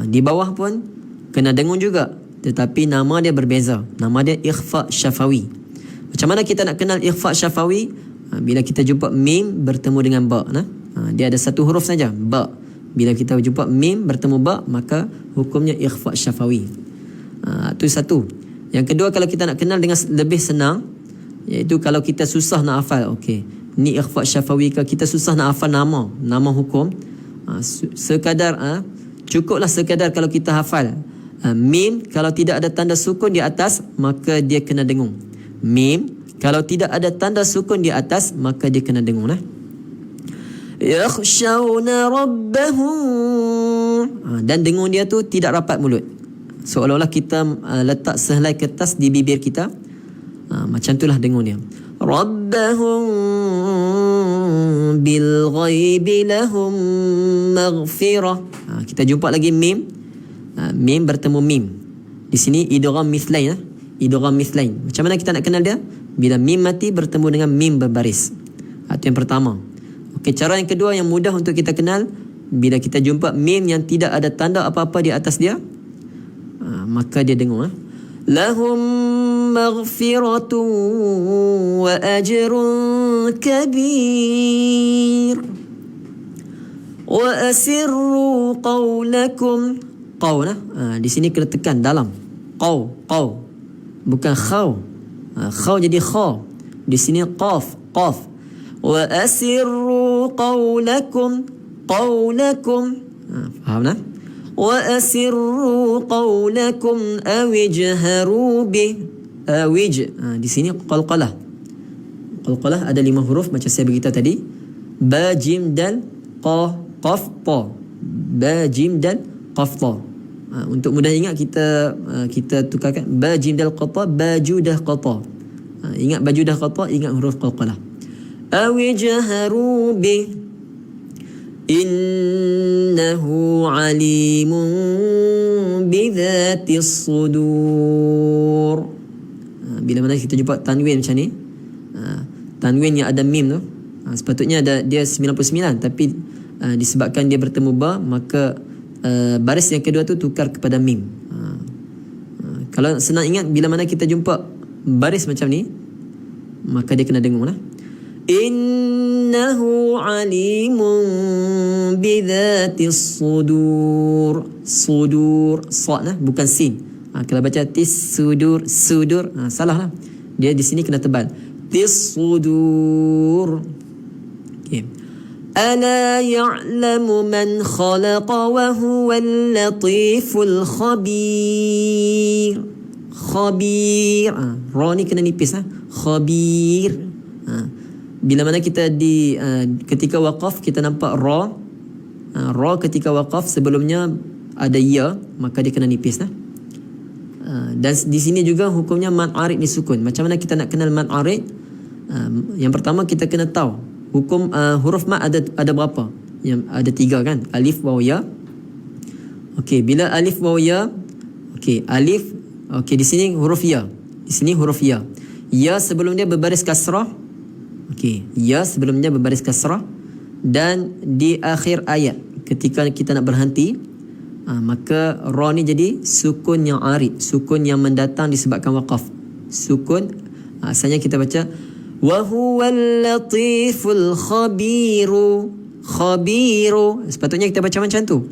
Di bawah pun kena dengung juga, tetapi nama dia berbeza. Nama dia ikhfa syafawi. Macam mana kita nak kenal ikhfa syafawi? Bila kita jumpa mim bertemu dengan ba, dia ada satu huruf saja, ba. Bila kita jumpa mim bertemu ba, maka hukumnya ikhfa syafawi. Itu satu. Yang kedua, kalau kita nak kenal dengan lebih senang, iaitu kalau kita susah nak hafal, okey, ni ikhfa syafawi ke, kita susah nak hafal nama hukum, sekadar cukuplah sekadar kalau kita hafal mim, kalau tidak ada tanda sukun di atas, maka dia kena dengung. Mim kalau tidak ada tanda sukun di atas, maka dia kena dengung. Yakhshawna rabbahum. Dan dengung dia tu tidak rapat mulut, seolah-olah kita letak sehelai kertas di bibir kita. Macam itulah dengung dia. Rabbahum bil ghaibi lahum maghfirah. Kita jumpa lagi mim. Mim bertemu mim. Di sini idgham mithlain. Idgham mithlain. Macam mana kita nak kenal dia? Bila mim mati bertemu dengan mim berbaris. Itu yang pertama. Okey, cara yang kedua yang mudah untuk kita kenal, bila kita jumpa mim yang tidak ada tanda apa-apa di atas dia, maka dia dengung. Lahum maghfiratun wa ajrun kabir. Wa asirru qawlakum. Qaw di sini kena tekan dalam. Qaw. Bukan khaw. Khaw jadi kha. Di sini qaf. Wa asirru qawlakum. Faham tak? Wa asirru qawlakum awijharu bih. Di sini qalqalah. Qalqalah ada 5 huruf macam saya beritahu tadi. Ba, jim, dal, qa, qaf, ta. Ba, jim, dal, qaf, ta. Untuk mudah ingat, kita tukarkan ba, jim, dal, qa, ta, baju, dah, qa, ta. Ingat baju, dah, qa, ta, ingat huruf qalqalah. Awijharu bih innahu alimun bidhatis sudur. Bila mana kita jumpa tanwin macam ni, tanwin yang ada mim tu, sepatutnya ada dia 99, tapi disebabkan dia bertemu ba, maka baris yang kedua tu tukar kepada mim. Kalau senang ingat, bila mana kita jumpa baris macam ni, maka dia kena dengung. Innahu alimun bidhatis sudur. Sudur, sa' bukan sin. Kalau baca tis sudur, salah lah. Dia di sini kena tebal. Tis sudur. Okay. Ala ya'lamu man khalaqa wa huwal latiful khabir. Khabir. Ra ni kena nipis. Khabir. Bila mana kita ketika waqaf kita nampak ra. Ra ketika waqaf sebelumnya ada ya, maka dia kena nipis. Dan di sini juga hukumnya mad arid disukun. Macam mana kita nak kenal mad arid? Yang pertama kita kena tahu hukum huruf mad ada berapa? Yang ada 3 kan? Alif, waw, ya. Okey, bila alif, waw, ya. Okey, alif. Okey, di sini huruf ya. Di sini huruf ya. Ya sebelum dia berbaris kasrah. Okey, ya sebelumnya berbaris kasrah, dan di akhir ayat ketika kita nak berhenti, Maka ra ni jadi sukun yang arid, sukun yang mendatang disebabkan waqaf. Sukun asalnya kita baca wa huwal latiful khabiru. Khabiru. Sepatutnya kita baca macam tu.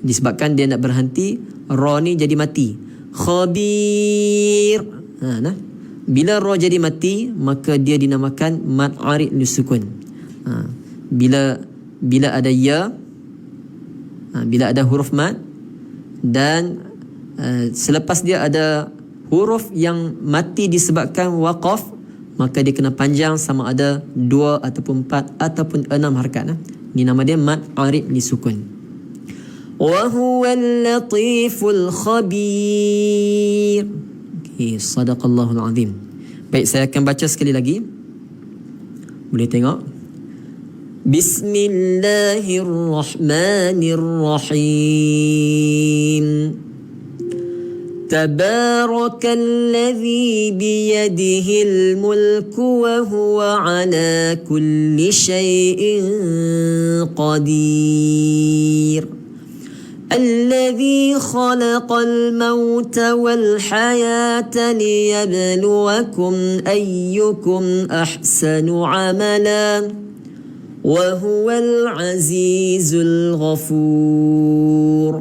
Disebabkan dia nak berhenti, ra ni jadi mati. Khabir. Nah. Bila ra jadi mati, maka dia dinamakan mad arid li sukun. Bila ada ya, bila ada huruf mad dan selepas dia ada huruf yang mati disebabkan waqaf, maka dia kena panjang sama ada 2 ataupun 4 ataupun 6 harakat. Ini nama dia mad arid li sukun. Wa huwal latiful khabir. Okey, sadaqallahul azim. Baik, saya akan baca sekali lagi. Boleh tengok. Bismillahirrahmanirrahim. Tabarakalladzi biyadihil mulku wa huwa ala kulli syai'in qadir. الذي خلق الموت والحياة ليبلوكم أيكم أحسن عملا وهو العزيز الغفور.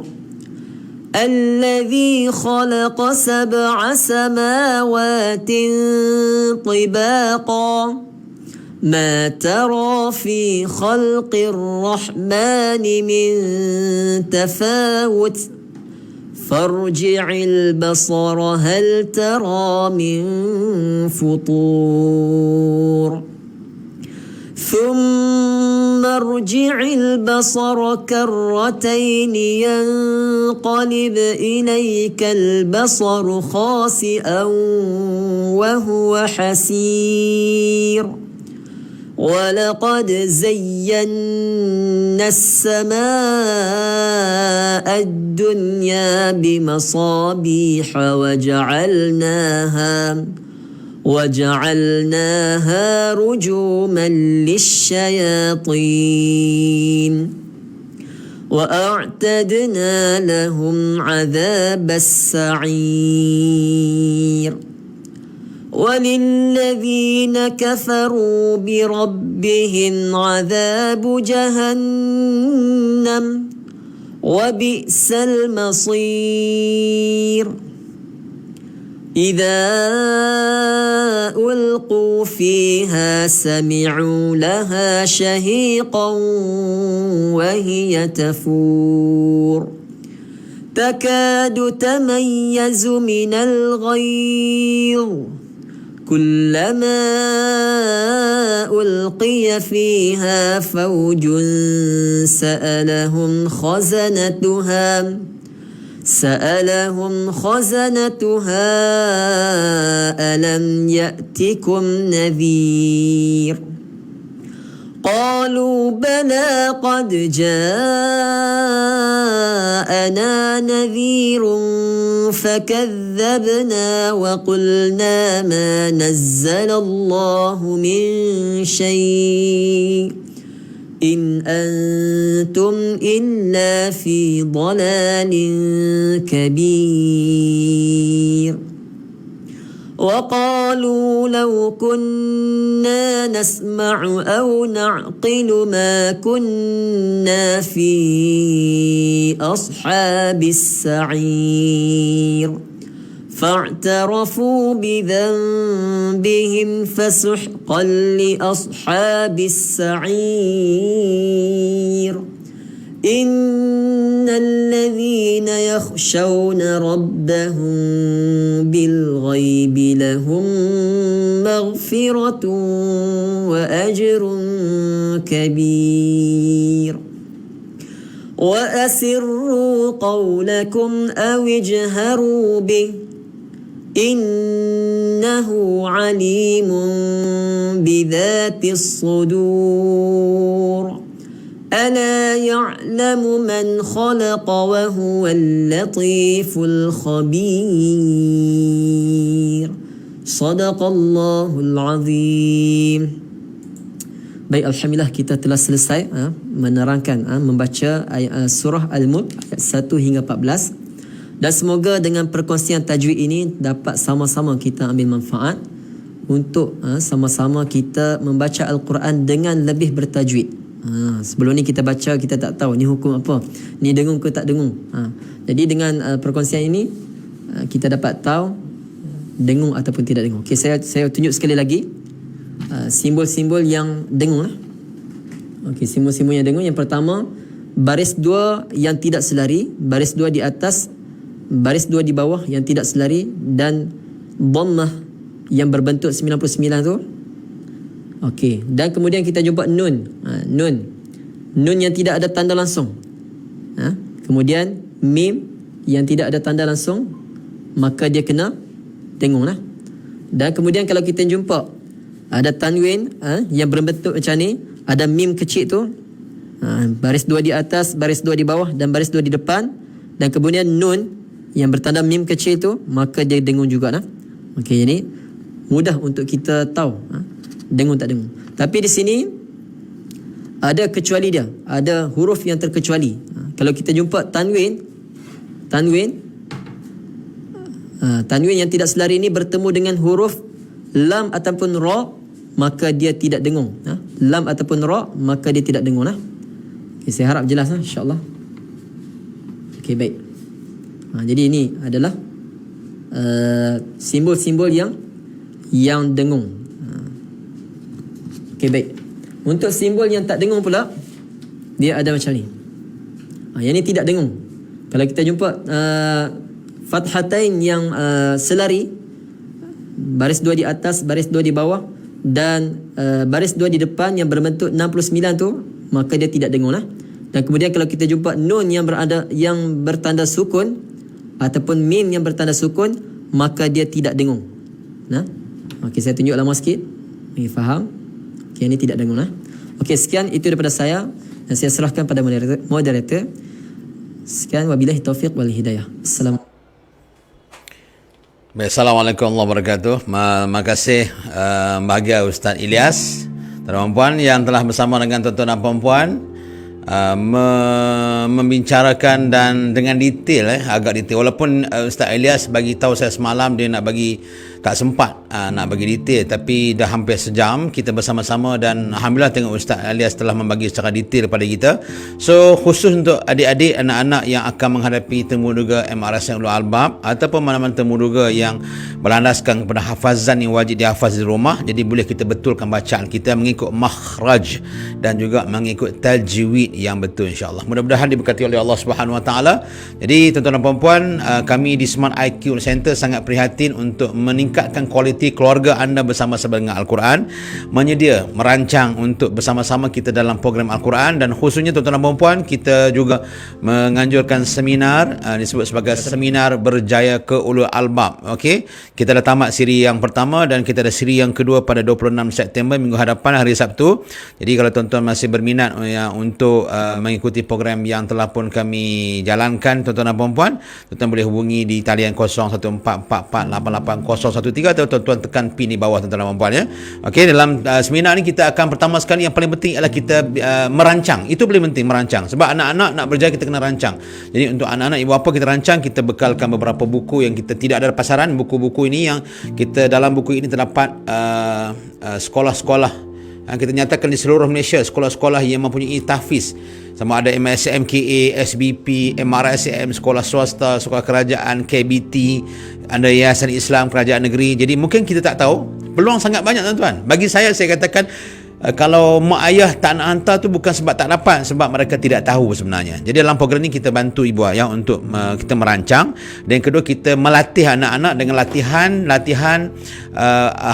الذي خلق 7 سماوات طباقا ما ترى في خلق الرحمن من تفاوت فارجع البصر هل ترى من فطور ثم ارجع البصر كرتين ينقلب إليك البصر خاسئا وهو حسير ولقد زينا السماء الدنيا بمصابيح وجعلناها رجوما للشياطين وأعتدنا لهم عذاب السعير. وللذين كفروا بربهم عذاب جهنم وبئس المصير. إذا ألقوا فيها سمعوا لها شهيقا وهي تفور تكاد تميز من الغيظ كلما ألقي فيها فوج سألهم خزنتها ألم يأتكم نذير قالوا بلى قد جاءنا نذير فكذبنا وقلنا ما نزل الله من شيء إن أنتم إلا في ضلال كبير. وقالوا لو كنا نسمع أو نعقل ما كنا في أصحاب السعير فاعترفوا بذنبهم فسحقا لأصحاب السعير. إن الذين يخشون ربهم بالغيب لهم مغفرة وأجر كبير. وأسروا قولكم أو اجهروا به إنه عليم بذات الصدور. ألا يعلم من خلق وهو اللطيف الخبير. صدق الله العظيم. Baik, alhamdulillah kita telah selesai menerangkan membaca surah Al-Mulk ayat 1 hingga 14. Dan semoga dengan perkongsian tajwid ini dapat sama-sama kita ambil manfaat untuk sama-sama kita membaca Al-Quran dengan lebih bertajwid. Sebelum ni kita baca, kita tak tahu ni hukum apa, ni dengung ke tak dengung. Jadi dengan perkongsian ini kita dapat tahu dengung ataupun tidak dengung. Okey, saya tunjuk sekali lagi simbol-simbol yang dengung lah. Okey, simbol-simbol yang dengung. Yang pertama, baris 2 yang tidak selari, baris 2 di atas, baris 2 di bawah yang tidak selari, dan dhammah yang berbentuk 99 tu. Okey, dan kemudian kita jumpa nun. Nun yang tidak ada tanda langsung. Kemudian mim yang tidak ada tanda langsung, maka dia kena dengung lah. Dan kemudian kalau kita jumpa ada tanwin yang berbentuk macam ni, ada mim kecil tu, baris 2 di atas, baris 2 di bawah dan baris 2 di depan, dan kemudian nun yang bertanda mim kecil tu, maka dia dengung juga lah. Okey, jadi mudah untuk kita tahu dengung tak dengung. Tapi di sini ada kecuali dia, ada huruf yang terkecuali. Kalau kita jumpa tanwin yang tidak selari ini bertemu dengan huruf lam ataupun ra, maka dia tidak dengung. Lam ataupun ra, maka dia tidak dengung lah. Okay, saya harap jelas insya-Allah. Okey, baik. Jadi ini adalah simbol-simbol yang dengung. Okey, baik. Untuk simbol yang tak dengung pula, dia ada macam ni. Yang ni tidak dengung. Kalau kita jumpa fathatain yang selari, baris 2 di atas, baris 2 di bawah, dan baris 2 di depan yang berbentuk 69 tu, maka dia tidak dengung lah. Dan kemudian kalau kita jumpa nun yang bertanda sukun ataupun mim yang bertanda sukun, maka dia tidak dengung. Okey, saya tunjuk lama sikit. Okey, faham? Okey, ini tidak dengung lah. Okey, sekian itu daripada saya, dan saya serahkan pada moderator. Sekian, wabillahi taufiq wal hidayah. Assalamualaikum warahmatullahi wabarakatuh. Terima kasih bahagia Ustaz Ilyas, tuan-tuan puan yang telah bersama dengan tuan-tuan dan puan-puan membicarakan dan dengan detail, agak detail. Walaupun Ustaz Ilyas bagi tahu saya semalam dia nak bagi, tak sempat nak bagi detail, tapi dah hampir sejam kita bersama-sama, dan alhamdulillah tengok Ustaz Ilyas telah membagi secara detail kepada kita. So khusus untuk adik-adik, anak-anak yang akan menghadapi temuduga MRSM Ulul Albab ataupun mana-mana temuduga yang berlandaskan kepada hafazan yang wajib dihafaz di rumah, jadi boleh kita betulkan bacaan kita mengikut makhraj dan juga mengikut tajwid yang betul, insya-Allah. Mudah-mudahan diberkati oleh Allah Subhanahu Wa Taala. Jadi tuan-tuan dan puan-puan, kami di Smart IQ Center sangat prihatin untuk meningkatkan kualiti keluarga anda bersama-sama dengan Al-Quran, merancang untuk bersama-sama kita dalam program Al-Quran, dan khususnya tuan-tuan dan puan-puan, kita juga menganjurkan seminar disebut sebagai seminar berjaya ke Ulul Albab. Okey, kita dah tamat siri yang pertama dan kita ada siri yang kedua pada 26 September minggu hadapan, hari Sabtu. Jadi kalau tuan-tuan masih berminat untuk mengikuti program yang telah pun kami jalankan, tuan-tuan dan puan-puan, tuan-tuan boleh hubungi di talian 0144488013 atau tuan-tuan tekan pin di bawah, tuan-tuan dan puan-puan, ya. Okey, dalam seminar ni kita akan pertama sekali, yang paling penting adalah kita merancang. Itu paling penting, merancang. Sebab anak-anak nak berjaya, kita kena rancang. Jadi untuk anak-anak ibu bapa, kita rancang, kita bekalkan beberapa buku yang kita tidak ada pasaran. Buku-buku ini yang kita, dalam buku ini terdapat sekolah-sekolah, kita nyatakan di seluruh Malaysia, sekolah-sekolah yang mempunyai tahfiz, sama ada MSM, KA, SBP, MRSM, sekolah swasta, sekolah kerajaan, KBT, ada Yayasan Islam, kerajaan negeri. Jadi mungkin kita tak tahu, peluang sangat banyak, tuan-tuan. Bagi saya katakan, kalau mak ayah tak nak hantar tu bukan sebab tak dapat, sebab mereka tidak tahu sebenarnya. Jadi dalam program ni kita bantu ibu ayah untuk kita merancang, dan kedua kita melatih anak-anak dengan latihan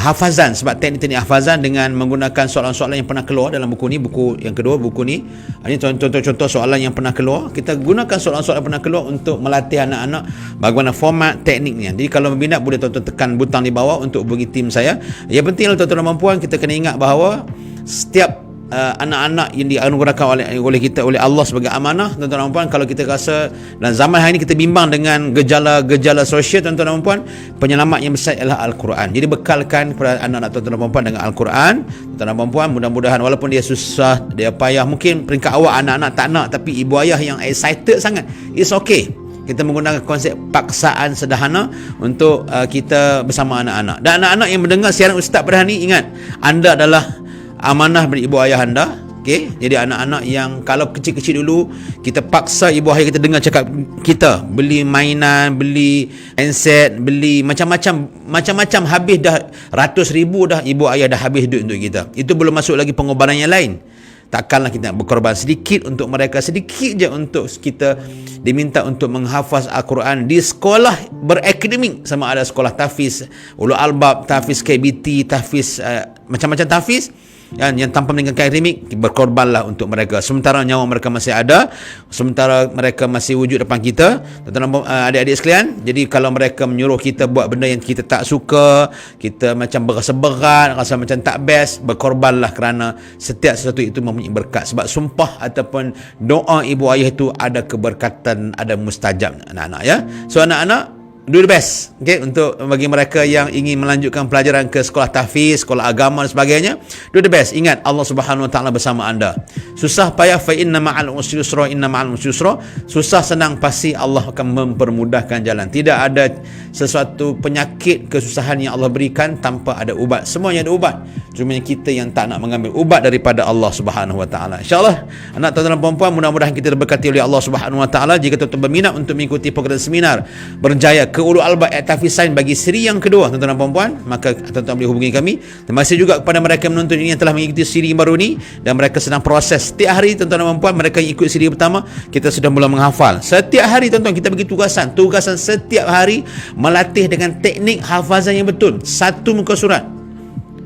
hafazan, sebab teknik-teknik hafazan dengan menggunakan soalan-soalan yang pernah keluar dalam buku ni. Buku yang kedua, buku ni, ini contoh-contoh soalan yang pernah keluar. Kita gunakan soalan-soalan yang pernah keluar untuk melatih anak-anak bagaimana format tekniknya. Jadi kalau berminat, boleh tuan-tuan tekan butang di bawah untuk hubungi tim saya. Yang penting tuan-tuan dan puan, kita kena ingat bahawa setiap anak-anak yang dianugerahkan oleh kita, oleh Allah sebagai amanah, tuan-tuan dan puan, kalau kita rasa dan zaman hari ini kita bimbang dengan gejala-gejala sosial, tuan-tuan dan puan, penyelamat yang besar ialah Al-Quran. Jadi bekalkan kepada anak-anak tuan-tuan dan puan dengan Al-Quran. Tuan-tuan dan puan, mudah-mudahan walaupun dia susah, dia payah, mungkin peringkat awak anak-anak tak nak, tapi ibu ayah yang excited sangat, it's okay. Kita menggunakan konsep paksaan sederhana untuk kita bersama anak-anak. Dan anak-anak yang mendengar siaran Ustaz pada hari ini, ingat, anda adalah amanah dari ibu ayah anda. Okay? Jadi anak-anak yang kalau kecil-kecil dulu, kita paksa ibu ayah kita dengar cakap kita, beli mainan, beli handset, beli macam-macam, habis dah ratus ribu dah, ibu ayah dah habis duit untuk kita. Itu belum masuk lagi pengorbanan yang lain. Takkanlah kita nak berkorban sedikit untuk mereka, sedikit je untuk kita diminta untuk menghafaz Al-Quran di sekolah berakademik, sama ada sekolah tahfiz ulul albab, tahfiz KBT, tahfiz macam-macam tahfiz yang tanpa meninggalkan akademik. Berkorbanlah untuk mereka sementara nyawa mereka masih ada, sementara mereka masih wujud depan kita, tuan-tuan adik-adik sekalian. Jadi kalau mereka menyuruh kita buat benda yang kita tak suka, kita macam berasa berat, rasa macam tak best, berkorbanlah, kerana setiap sesuatu itu mempunyai berkat. Sebab sumpah ataupun doa ibu ayah itu ada keberkatan, ada mustajab, anak-anak ya. So anak-anak, do the best, okay, untuk bagi mereka yang ingin melanjutkan pelajaran ke sekolah tahfiz, sekolah agama dan sebagainya. Do the best. Ingat, Allah Subhanahu Wa Taala bersama anda. Susah payah, fa inna ma'al usri yusra, inna ma'al usri yusra. Susah senang pasti Allah akan mempermudahkan jalan. Tidak ada sesuatu penyakit, kesusahan yang Allah berikan tanpa ada ubat. Semuanya ada ubat. Cuma kita yang tak nak mengambil ubat daripada Allah Subhanahu Wa Taala. Insya-Allah, anak tuan-tuan dan puan-puan, mudah-mudahan kita diberkati oleh Allah Subhanahu Wa Taala. Jika tuan-tuan berminat untuk mengikuti program seminar Berjaya ke Ulul Albab Tahfizain bagi siri yang kedua, tuan-tuan dan puan-puan, maka tuan-tuan boleh hubungi kami. Terima kasih juga kepada mereka menonton ini yang telah mengikuti siri baru ini, dan mereka sedang proses. Setiap hari tuan-tuan dan puan-puan, mereka yang ikut siri pertama, kita sudah mula menghafal. Setiap hari tuan-tuan kita bagi tugasan setiap hari melatih dengan teknik hafazan yang betul. Satu muka surat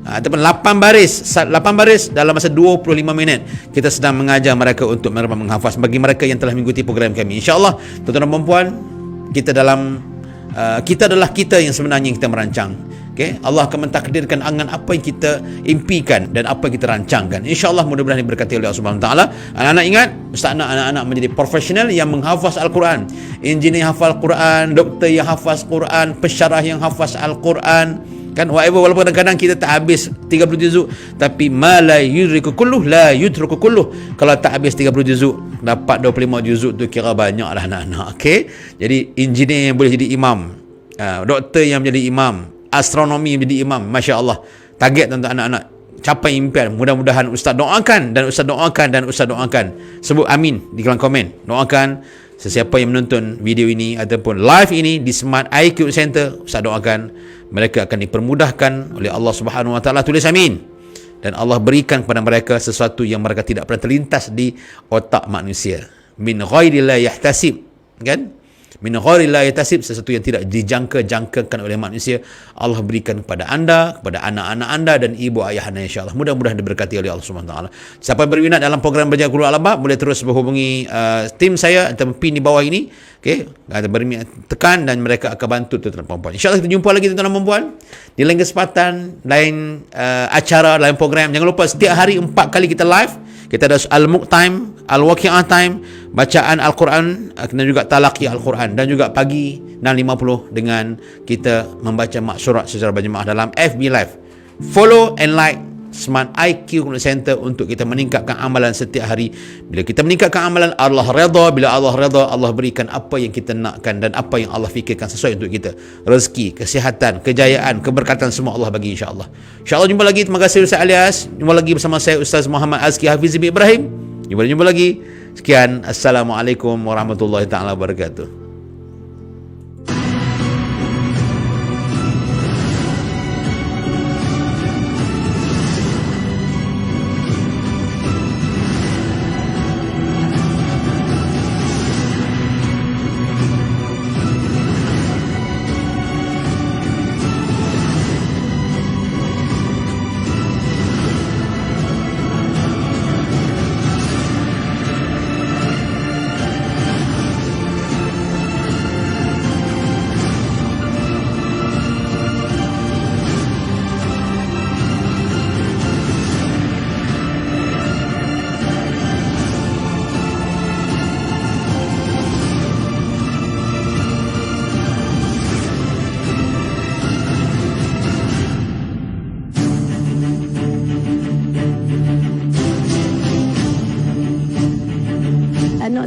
ataupun 8 baris dalam masa 25 minit. Kita sedang mengajar mereka untuk mereka menghafaz, bagi mereka yang telah mengikuti program kami. InsyaAllah tuan-tuan dan puan-puan, kita adalah kita yang sebenarnya yang kita merancang. Okay? Allah akan mentakdirkan angan apa yang kita impikan dan apa yang kita rancangkan. InsyaAllah mudah-mudahan diberkati oleh Allah Subhanahu Wa Taala. Anak-anak ingat, Ustaz nak anak-anak menjadi profesional yang menghafaz Al-Quran. Engineer hafal Quran, doktor yang hafaz Quran, pensyarah yang hafaz Al-Quran. Kan, walaupun kadang-kadang kita tak habis 30 juzuk, tapi ma la yudriku kulluh la yudriku kulluh. Kalau tak habis 30 juzuk, dapat 25 juzuk tu kira banyaklah anak-anak. Okey, jadi engineer yang boleh jadi imam, doktor yang menjadi imam, astronomi yang menjadi imam, masya-Allah. Target untuk anak-anak capai impian. Mudah-mudahan Ustaz doakan dan Ustaz doakan dan Ustaz doakan. Sebut amin di kolom komen. Doakan sesiapa yang menonton video ini ataupun live ini di Smart IQ Center, Ustaz doakan mereka akan dipermudahkan oleh Allah Subhanahu Wa Taala. Tulis amin. Dan Allah berikan kepada mereka sesuatu yang mereka tidak pernah terlintas di otak manusia. Min ghairi la yahtasib, kan? Min ghairi la yahtasib, sesuatu yang tidak dijangka-jangkakan oleh manusia, Allah berikan kepada anda, kepada anak-anak anda dan ibu ayah anda, insya-Allah. Mudah-mudahan diberkati oleh Allah Subhanahu Wa Taala. Siapa yang berminat dalam program Berjaya Ulul Albab, boleh terus berhubungi tim saya atau pin di bawah ini. Okey, ada berminat tekan dan mereka akan bantu tuan-tuan dan puan-puan. Insya-Allah kita jumpa lagi tuan-tuan dan puan-puan di lain kesempatan, lain acara, lain program. Jangan lupa setiap hari 4 kali kita live. Kita ada Al-Muq Time, Al-Waqi'ah Time, bacaan Al-Quran dan juga talaqi Al-Quran, dan juga pagi 6.50 dengan kita membaca maksurat secara berjemaah dalam FB Live. Follow and like Smart IQ Center untuk kita meningkatkan amalan setiap hari. Bila kita meningkatkan amalan, Allah redha. Bila Allah redha, Allah berikan apa yang kita nakkan dan apa yang Allah fikirkan sesuai untuk kita. Rezeki, kesihatan, kejayaan, keberkatan semua Allah bagi, insya-Allah. Insya-Allah jumpa lagi. Terima kasih Ustaz Alias. Jumpa lagi bersama saya Ustaz Muhammad Azki Hafizi bin Ibrahim. Jumpa lagi. Sekian. Assalamualaikum warahmatullahi taala wabarakatuh.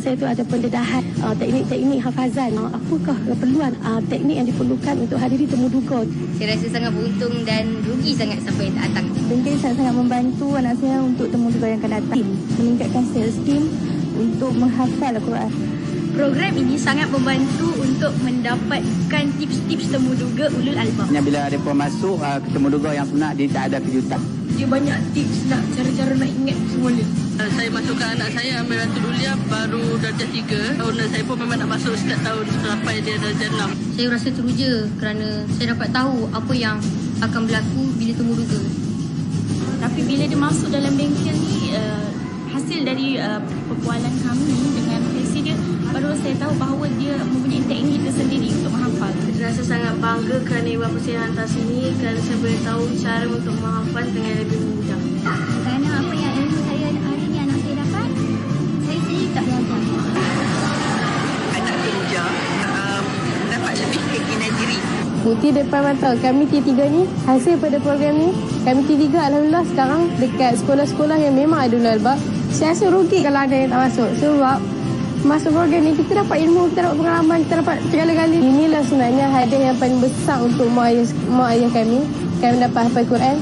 saya tu ada pendedahan, teknik-teknik hafazan. Apakah keperluan teknik yang diperlukan untuk hadiri temu duga? Saya rasa sangat beruntung dan rugi sangat siapa yang tak datang. Bengkel sangat membantu anak saya untuk temu duga yang akan datang. Meningkatkan self-esteem untuk menghafal Al-Quran. Program ini sangat membantu untuk mendapatkan tips-tips temu duga ulul albab. Bila mereka masuk ketemu duga yang sunat, dia tak ada kejutan. Dia banyak tips nak cara-cara nak ingat semula. Saya masukkan anak saya ambil Ratu Dulia baru darjah 3. Owner saya pun memang nak masuk setiap tahun sampai dia darjah 6. Saya rasa teruja kerana saya dapat tahu apa yang akan berlaku bila temu duga. Tapi bila dia masuk dalam bengkel ni, hasil dari perbualan kami dengan profesi dia, baru saya tahu bahawa dia mempunyai teknik tersendiri untuk menghafal. Saya rasa sangat bangga kerana ibu bapa saya hantar sini kerana saya boleh tahu cara untuk menghafal dengan lebih mudah. Kerana apa yang ilmu saya hari ni anak saya dapat, saya sendiri tak belajar. Anak teruja dapat lebih keyakinan diri. Bukti depan mata kami T3 ni, hasil pada program ni, kami T3 alhamdulillah sekarang dekat sekolah-sekolah yang memang ada ulul albab. Saya rasa rugi kalau ada yang tak masuk. Sebab masuk program ni kita dapat ilmu, kita dapat pengalaman, kita dapat segala-galanya. Inilah sebenarnya hadiah yang paling besar untuk mak ayah kami. Kami dapat hafal Quran.